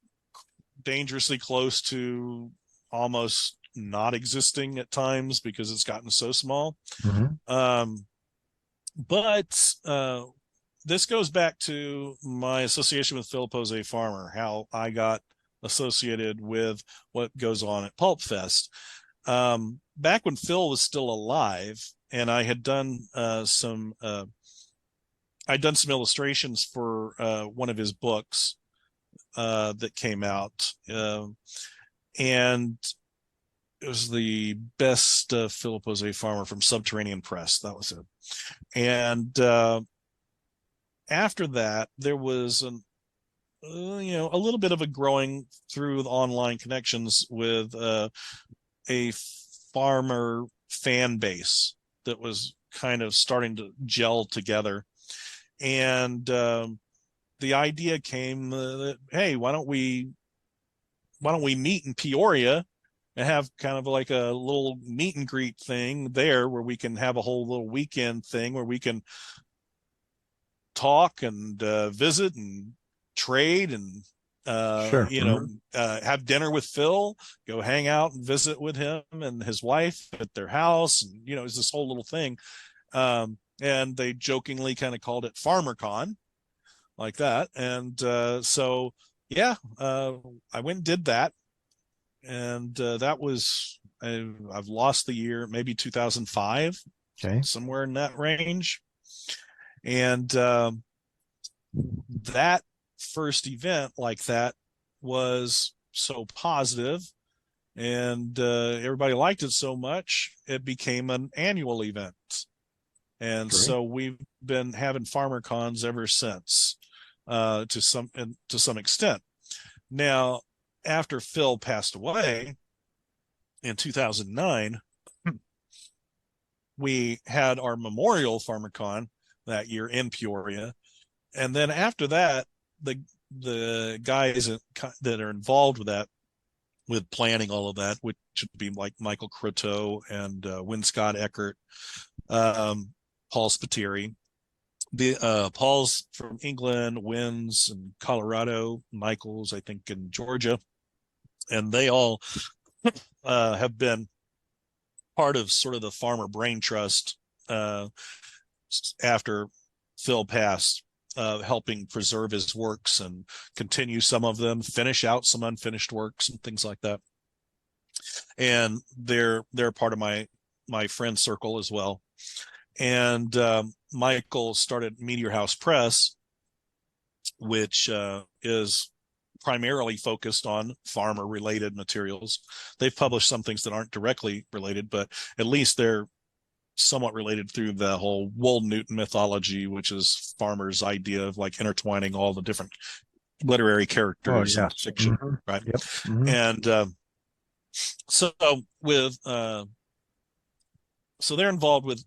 dangerously close to almost not existing at times because it's gotten so small. Mm-hmm. But this goes back to my association with Philip José Farmer, how I got associated with what goes on at Pulp Fest. Back when Phil was still alive, and I had done some illustrations for one of his books that came out, and it was the best Philip José Farmer from Subterranean Press. That was it. And after that, there was a little bit of a growing through the online connections with a farmer fan base that was kind of starting to gel together. And the idea came that, hey, why don't we meet in Peoria and have kind of like a little meet and greet thing there where we can have a whole little weekend thing where we can talk and visit and trade and Sure. Mm-hmm. have dinner with Phil, go hang out and visit with him and his wife at their house, and it's this whole little thing. And they jokingly kind of called it FarmerCon, like that. And so yeah, I went and did that, and that was I've lost the year, maybe 2005, Okay. somewhere in that range. And that first event like that was so positive, and everybody liked it so much, it became an annual event. And Great. so we've been having farmer cons ever since, to some extent. Now, after Phil passed away in 2009, we had our memorial FarmerCon that year in Peoria. And then after that, the guys that are involved with that, with planning all of that, which would be like Michael Croteau and Win Scott Eckert, Paul Spiteri. Paul's from England, Wynn's in Colorado, Michael's, I think, in Georgia. And they all have been part of sort of the Farmer Brain Trust after Phil passed, helping preserve his works and continue some of them, finish out some unfinished works and things like that. And they're part of my friend circle as well. And Michael started Meteor House Press, which is primarily focused on farmer related materials. They've published some things that aren't directly related, but at least they're somewhat related through the whole Wool Newton mythology, which is farmer's idea of like intertwining all the different literary characters in fiction, Mm-hmm. right? Yep. Mm-hmm. And so with so they're involved with,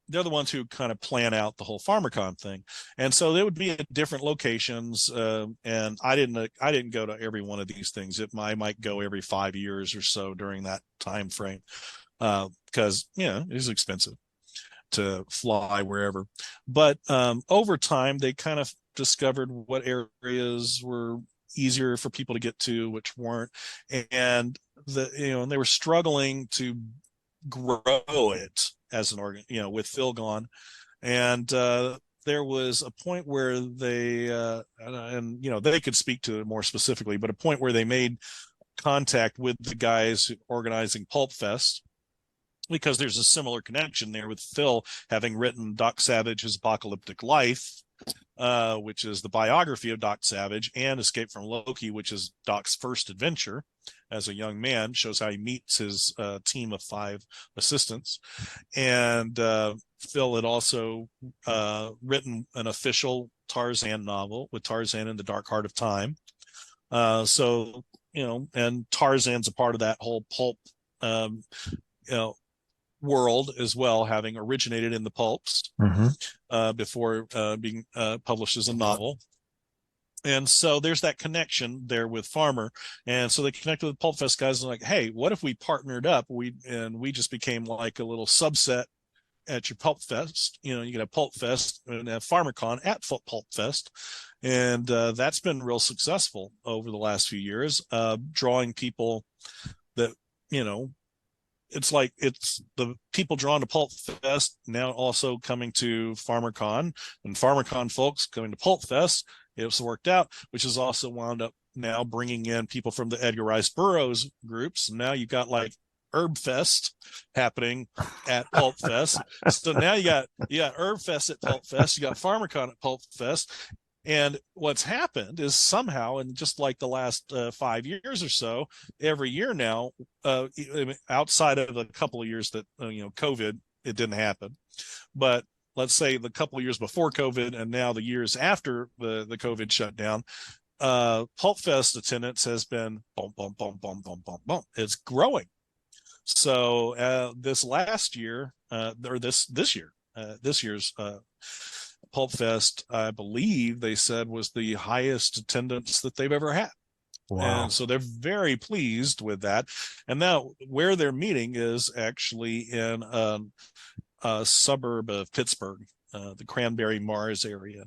they're the ones who kind of plan out the whole FarmerCon thing. And so they would be at different locations. And I didn't go to every one of these things. I might go every 5 years or so during that time frame, because it was expensive to fly wherever. But over time, they kind of discovered what areas were easier for people to get to, which weren't. And and they were struggling to grow it as an organ, with Phil gone. And there was a point where they they could speak to it more specifically, but a point where they made contact with the guys organizing Pulp Fest, because there's a similar connection there with Phil having written Doc Savage's Apocalyptic Life, which is the biography of Doc Savage, and Escape from Loki, which is Doc's first adventure as a young man, shows how he meets his team of 5 assistants. And Phil had also written an official Tarzan novel with Tarzan in the Dark Heart of Time. So, and Tarzan's a part of that whole pulp, world as well, having originated in the pulps before being published as a novel. And so there's that connection there with Farmer. And so they connected with Pulp Fest guys and like, hey, what if we partnered up? We just became like a little subset at your Pulp Fest. You can have Pulp Fest and have FarmerCon at Pulp Fest. And that's been real successful over the last few years, drawing people that, it's like it's the people drawn to Pulp Fest now also coming to FarmerCon, and FarmerCon folks coming to Pulp Fest. It's worked out, which has also wound up now bringing in people from the Edgar Rice Burroughs groups. Now you got like Herb Fest happening at Pulp Fest. So now you got Herb Fest at Pulp Fest. You got FarmerCon at Pulp Fest. And what's happened is somehow, in just like the last 5 years or so, every year now, outside of a couple of years that, COVID, it didn't happen. But let's say the couple of years before COVID and now the years after the COVID shutdown, Pulp Fest attendance has been boom, boom, boom, boom, boom, boom, boom. It's growing. So this last year, or this year's Pulp Fest, I believe they said, was the highest attendance that they've ever had. Wow. And so they're very pleased with that. And now where they're meeting is actually in a suburb of Pittsburgh, the Cranberry Mars area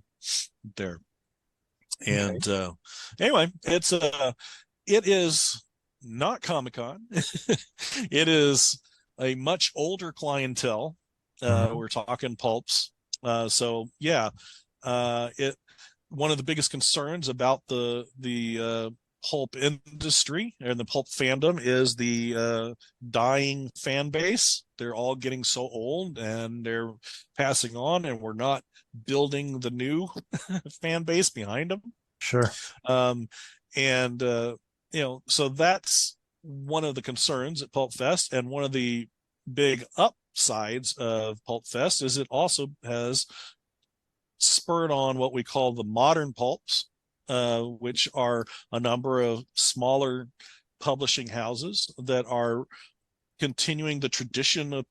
there. And anyway, it is not Comic-Con. It is a much older clientele. We're talking pulps. So yeah, one of the biggest concerns about the pulp industry and the pulp fandom is the dying fan base. They're all getting so old and they're passing on, and we're not building the new fan base behind them. Sure. So that's one of the concerns at Pulp Fest, and one of the big upsides of Pulp Fest is it also has spurred on what we call the modern pulps, which are a number of smaller publishing houses that are continuing the tradition of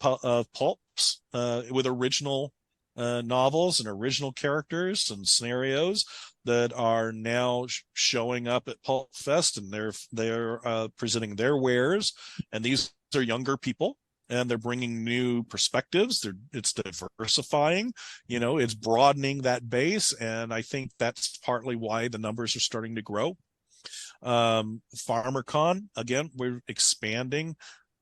pulps with original novels and original characters and scenarios that are now showing up at Pulp Fest, and they're presenting their wares, and these are younger people. And they're bringing new perspectives. It's diversifying, it's broadening that base. And I think that's partly why the numbers are starting to grow. FarmerCon, again, we're expanding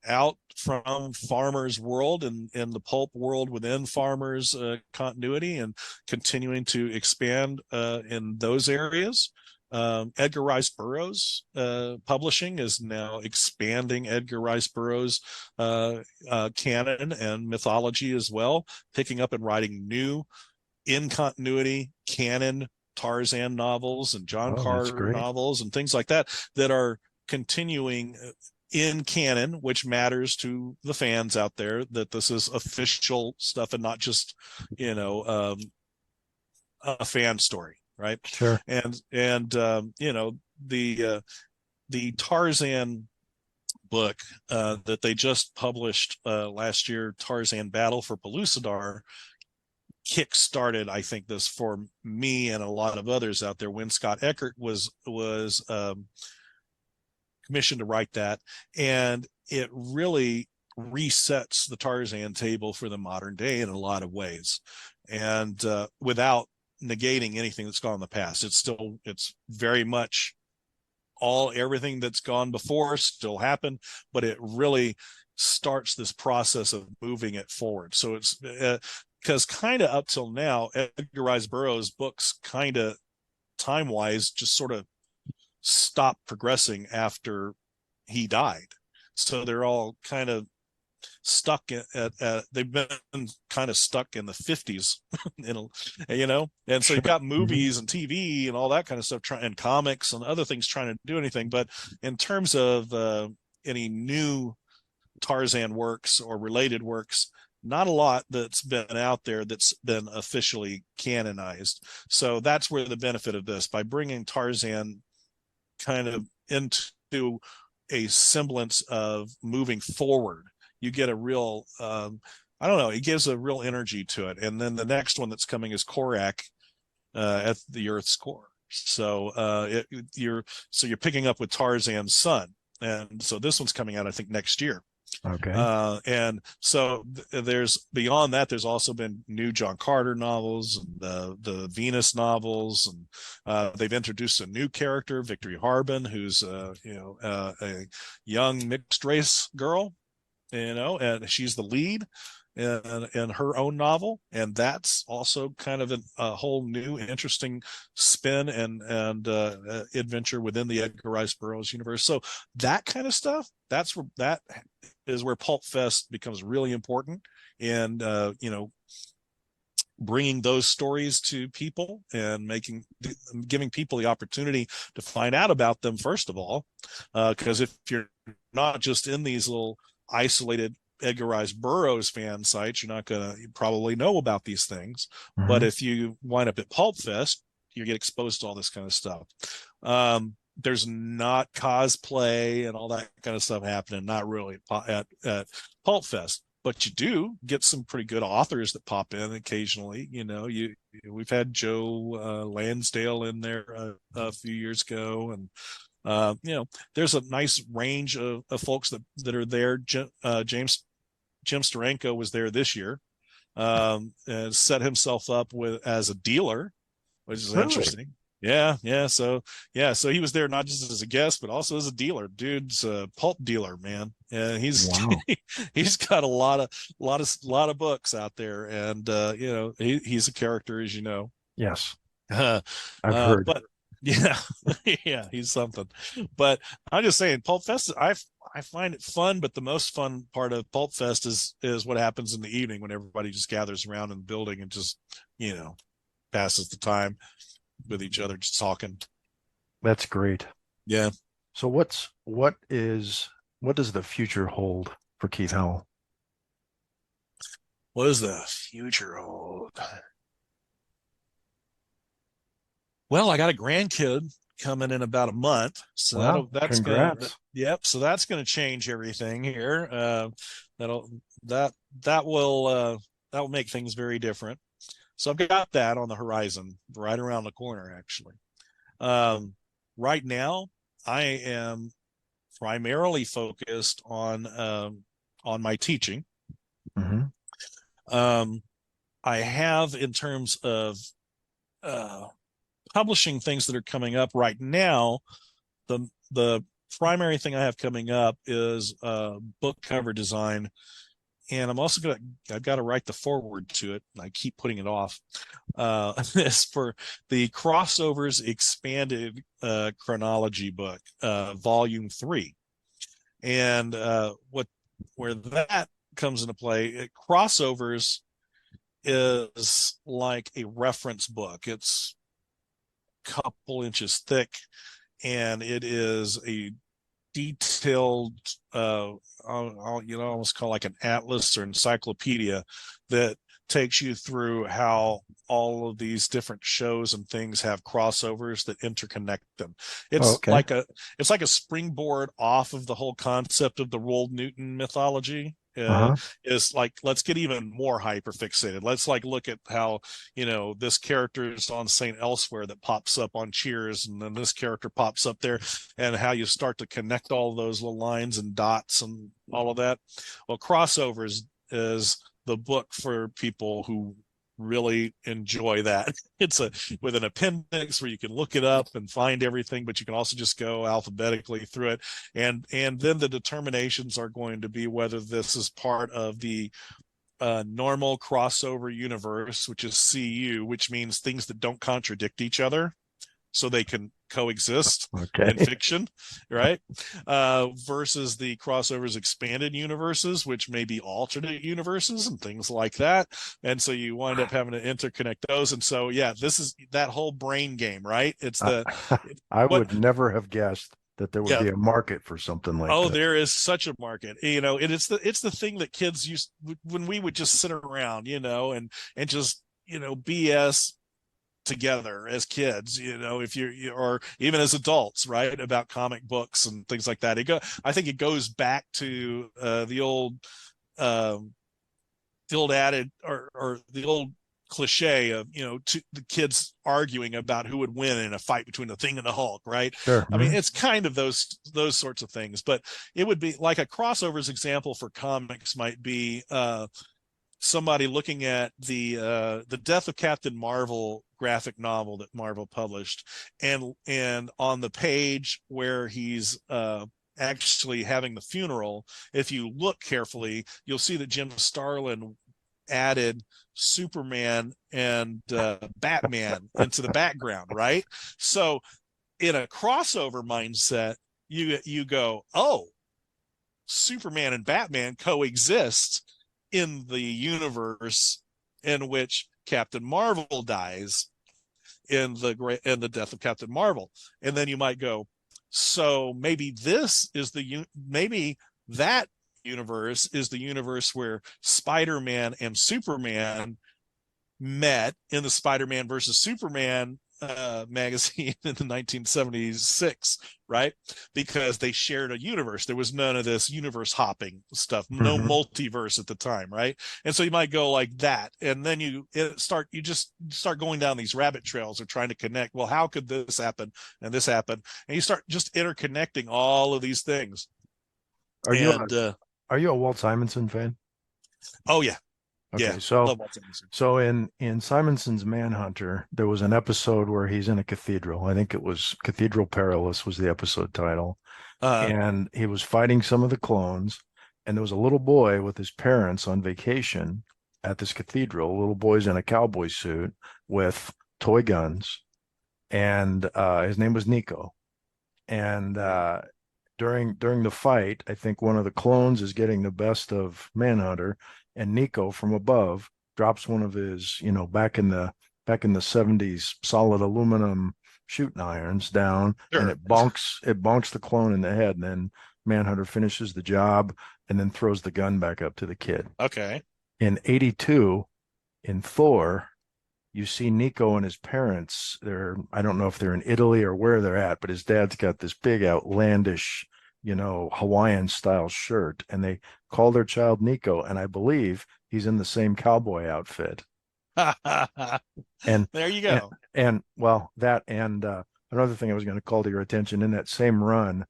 out from Farmer's world and the pulp world within Farmer's continuity, and continuing to expand in those areas. Edgar Rice Burroughs Publishing is now expanding Edgar Rice Burroughs canon and mythology as well, picking up and writing new in continuity canon Tarzan novels and John Carter novels and things like that are continuing in canon, which matters to the fans out there, that this is official stuff and not just a fan story. Right. Sure. And the Tarzan book that they just published last year, Tarzan Battle for Pellucidar, kick-started, I think, this for me and a lot of others out there when Scott Eckert was commissioned to write that, and it really resets the Tarzan table for the modern day in a lot of ways, and without negating anything that's gone in the past. It's very much everything that's gone before still happened, but it really starts this process of moving it forward. So it's because kind of up till now, Edgar Rice Burroughs books kind of time-wise just sort of stopped progressing after he died. So they're all kind of stuck they've been kind of stuck in the 50s, and so you've Sure. got movies and TV and all that kind of stuff, and comics and other things trying to do anything. But in terms of any new Tarzan works or related works, not a lot that's been out there that's been officially canonized. So that's where the benefit of this, by bringing Tarzan kind of into a semblance of moving forward, you get a real I don't know, it gives a real energy to it. And then the next one that's coming is Korak at the Earth's core. So you're picking up with Tarzan's son, and so this one's coming out I think next year. Okay. And so there's beyond that, there's also been new John Carter novels and the Venus novels, and they've introduced a new character, Victory Harbin, who's a young mixed race girl, and she's the lead in her own novel, and that's also kind of a whole new interesting spin and adventure within the Edgar Rice Burroughs universe. So that kind of stuff, that is where Pulp Fest becomes really important, and bringing those stories to people and giving people the opportunity to find out about them first of all, because if you're not just in these little isolated Edgar Rice Burroughs fan sites, you're not going to probably know about these things. Mm-hmm. But if you wind up at Pulp Fest, you get exposed to all this kind of stuff. There's not cosplay and all that kind of stuff happening, not really at Pulp Fest, but you do get some pretty good authors that pop in occasionally. We've had Joe Lansdale in there a few years ago, and there's a nice range of folks that are there. Jim Steranko was there this year, and set himself up as a dealer, which is Really? interesting. Yeah. So he was there not just as a guest, but also as a dealer. Dude's a pulp dealer, man. And Wow. he's got a lot of books out there, and he's a character, as you know. Yes, Uh, I've heard. but yeah, yeah, he's something. But I'm just saying, Pulp Fest, I find it fun, but the most fun part of Pulp Fest is what happens in the evening when everybody just gathers around in the building and just passes the time with each other, just talking. That's great. Yeah. So what does the future hold for Keith Howell? What does the future hold? Well, I got a grandkid coming in about a month, so Wow, that's congrats. so that's gonna change everything here. That will make things very different. So I've got that on the horizon, right around the corner, actually. Right now, I am primarily focused on my teaching. Mm-hmm. I have, in terms of publishing things that are coming up right now, the primary thing I have coming up is book cover design, and I've got to write the foreword to it, and I keep putting it off. It's for the Crossovers Expanded Chronology book, Volume 3, and where that comes into play. Crossovers is like a reference book. It's couple inches thick, and it is a detailed I'll almost call like an atlas or encyclopedia that takes you through how all of these different shows and things have crossovers that interconnect them. It's Okay. like a springboard off of the whole concept of the Roald Newton mythology. Uh-huh. Is like, let's get even more hyper fixated. Let's look at how this character is on St. Elsewhere that pops up on Cheers, and then this character pops up there, and how you start to connect all those little lines and dots and all of that. Well, Crossovers is the book for people who really enjoy that. It's with an appendix where you can look it up and find everything, but you can also just go alphabetically through it, and then the determinations are going to be whether this is part of the normal crossover universe, which is CU, which means things that don't contradict each other. so they can coexist in Okay. fiction, right? Versus the crossovers expanded universes, which may be alternate universes and things like that. And so you wind up having to interconnect those. And so, yeah, this is that whole brain game, right? It's I, the I what would never have guessed that there would yeah. be a market for something like Oh, this. there is such a market, and it's the thing that kids used when we would just sit around, and just BS together as kids, if or even as adults, right, about comic books and things like that. I think it goes back to um, the old adage or the old cliche of the kids arguing about who would win in a fight between the Thing and the Hulk, right? Sure. I mean, it's kind of those sorts of things, but it would be like a crossovers example for comics might be somebody looking at the Death of Captain Marvel graphic novel that Marvel published, and on the page where he's actually having the funeral, if you look carefully, you'll see that Jim Starlin added Superman and Batman into the background, right? So in a crossover mindset, you go, oh, Superman and Batman coexist in the universe in which Captain Marvel dies in the Death of Captain Marvel. And then you might go, so maybe maybe that universe is the universe where Spider-Man and Superman met in the Spider-Man versus Superman magazine in the 1976, right? Because they shared a universe. There was none of this universe hopping stuff, no Mhm. multiverse at the time, right? And so you might go like that, and then you just start going down these rabbit trails of trying to connect. Well, how could this happen and this happen? And you start just interconnecting all of these things. Are you a And are you a Walt Simonson fan? oh yeah, yeah, Okay, so love Walt Disney. so in Simonson's Manhunter, there was an episode where he's in a cathedral. I think it was Cathedral Perilous was the episode title, Uh, and he was fighting some of the clones, and there was a little boy with his parents on vacation at this cathedral. Little boy's in a cowboy suit with toy guns, and his name was Nico. And during the fight, I think one of the clones is getting the best of Manhunter, and Nico from above drops one of his, back in the 70s solid aluminum shooting irons down, and sure. it bonks the clone in the head, and then Manhunter finishes the job and then throws the gun back up to the kid. Okay. In 82, in Thor, you see Nico and his parents. I don't know if they're in Italy or where they're at, but his dad's got this big outlandish, Hawaiian style shirt, and they call their child Nico, and I believe he's in the same cowboy outfit. And There you and go. and well, that and another thing I was going to call to your attention in that same run,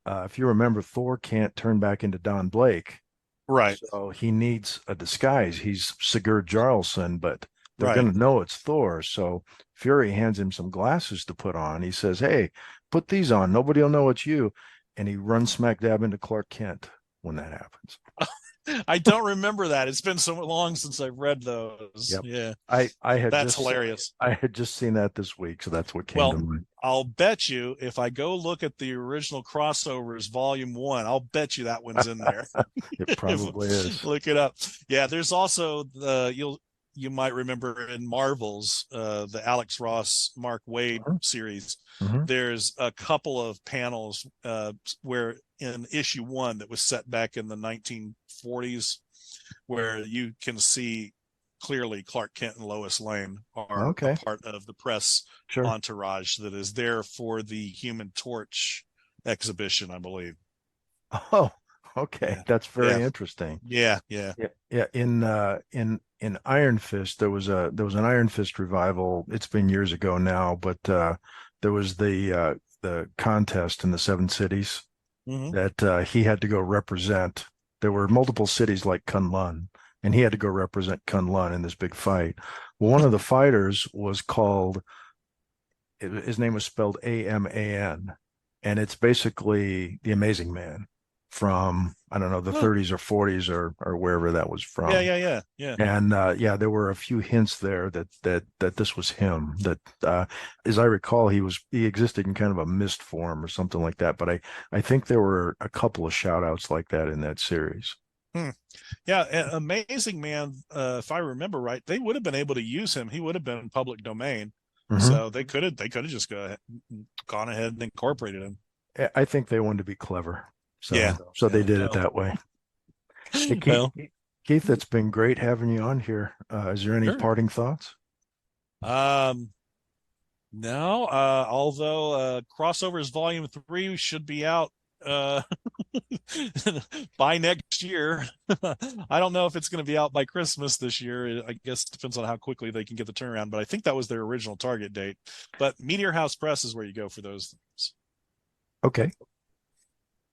if you remember, Thor can't turn back into Don Blake, Right. so he needs a disguise. He's Sigurd Jarlson, but they're Right. going to know it's Thor. So Fury hands him some glasses to put on. He says, "Hey, put these on. Nobody will know it's you." And he runs smack dab into Clark Kent when that happens. I don't remember that. It's been so long since I've read those. Yep. Yeah, I had that's just hilarious. I had just seen that this week, so that's what came to Well, mind. I'll bet you if I go look at the original crossovers volume 1, I'll bet you that one's in there. It probably is. Look it up. Yeah, there's also you might remember in Marvel's the Alex Ross Mark Waid Mhm. series. Mhm. There's a couple of panels where in issue 1 that was set back in the 1940s, where you can see clearly Clark Kent and Lois Lane are a Okay, part of the press sure. entourage that is there for the Human Torch exhibition, I believe. Oh, okay. Yeah, That's yeah, very interesting. yeah, yeah. Yeah, yeah. In Iron Fist, there was an Iron Fist revival. It's been years ago now, but there was the contest in the Seven Cities Hmm. that he had to go represent. There were multiple cities like Kunlun, and he had to go represent Kunlun in this big fight. Well, one of the fighters was called. His name was spelled Aman, and it's basically the Amazing Man. from, I don't know, the Huh. 30s or 40s or wherever that was Yeah, from. yeah, yeah, yeah. And yeah, there were a few hints there that this was him. That as I recall, he existed in kind of a mist form or something like that. But I think there were a couple of shout outs like that in that series. Hmm. Yeah, Amazing Man. If I remember right, they would have been able to use him. He would have been public domain, Hmm. so they could have just gone ahead and incorporated him. I think they wanted to be clever, Yeah, so they yeah. did it Well, that way. Hey, well, Keith, it's been great having you on here. Is there any sure. parting thoughts? Um, no. Although Crossovers Volume 3 should be out uh by next year. I don't know if it's going to be out by Christmas this year. I guess it depends on how quickly they can get the turnaround, but I think that was their original target date. But Meteor House Press is where you go for those things. Okay.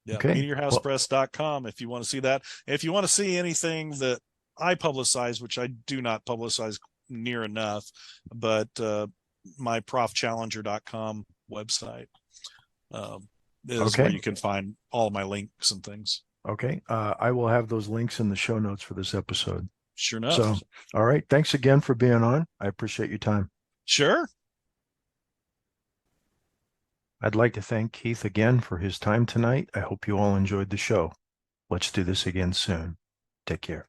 Yeah, Okay. Well, meteorhousepress.com if you want to see that. If you want to see anything that I publicize, which I do not publicize near enough, but my profchallenger.com website is where okay. you can find all my links and things. Okay. I will have those links in the show notes for this episode. Sure So, enough. all right. Thanks again for being on. I appreciate your time. Sure. I'd like to thank Keith again for his time tonight. I hope you all enjoyed the show. Let's do this again soon. Take care.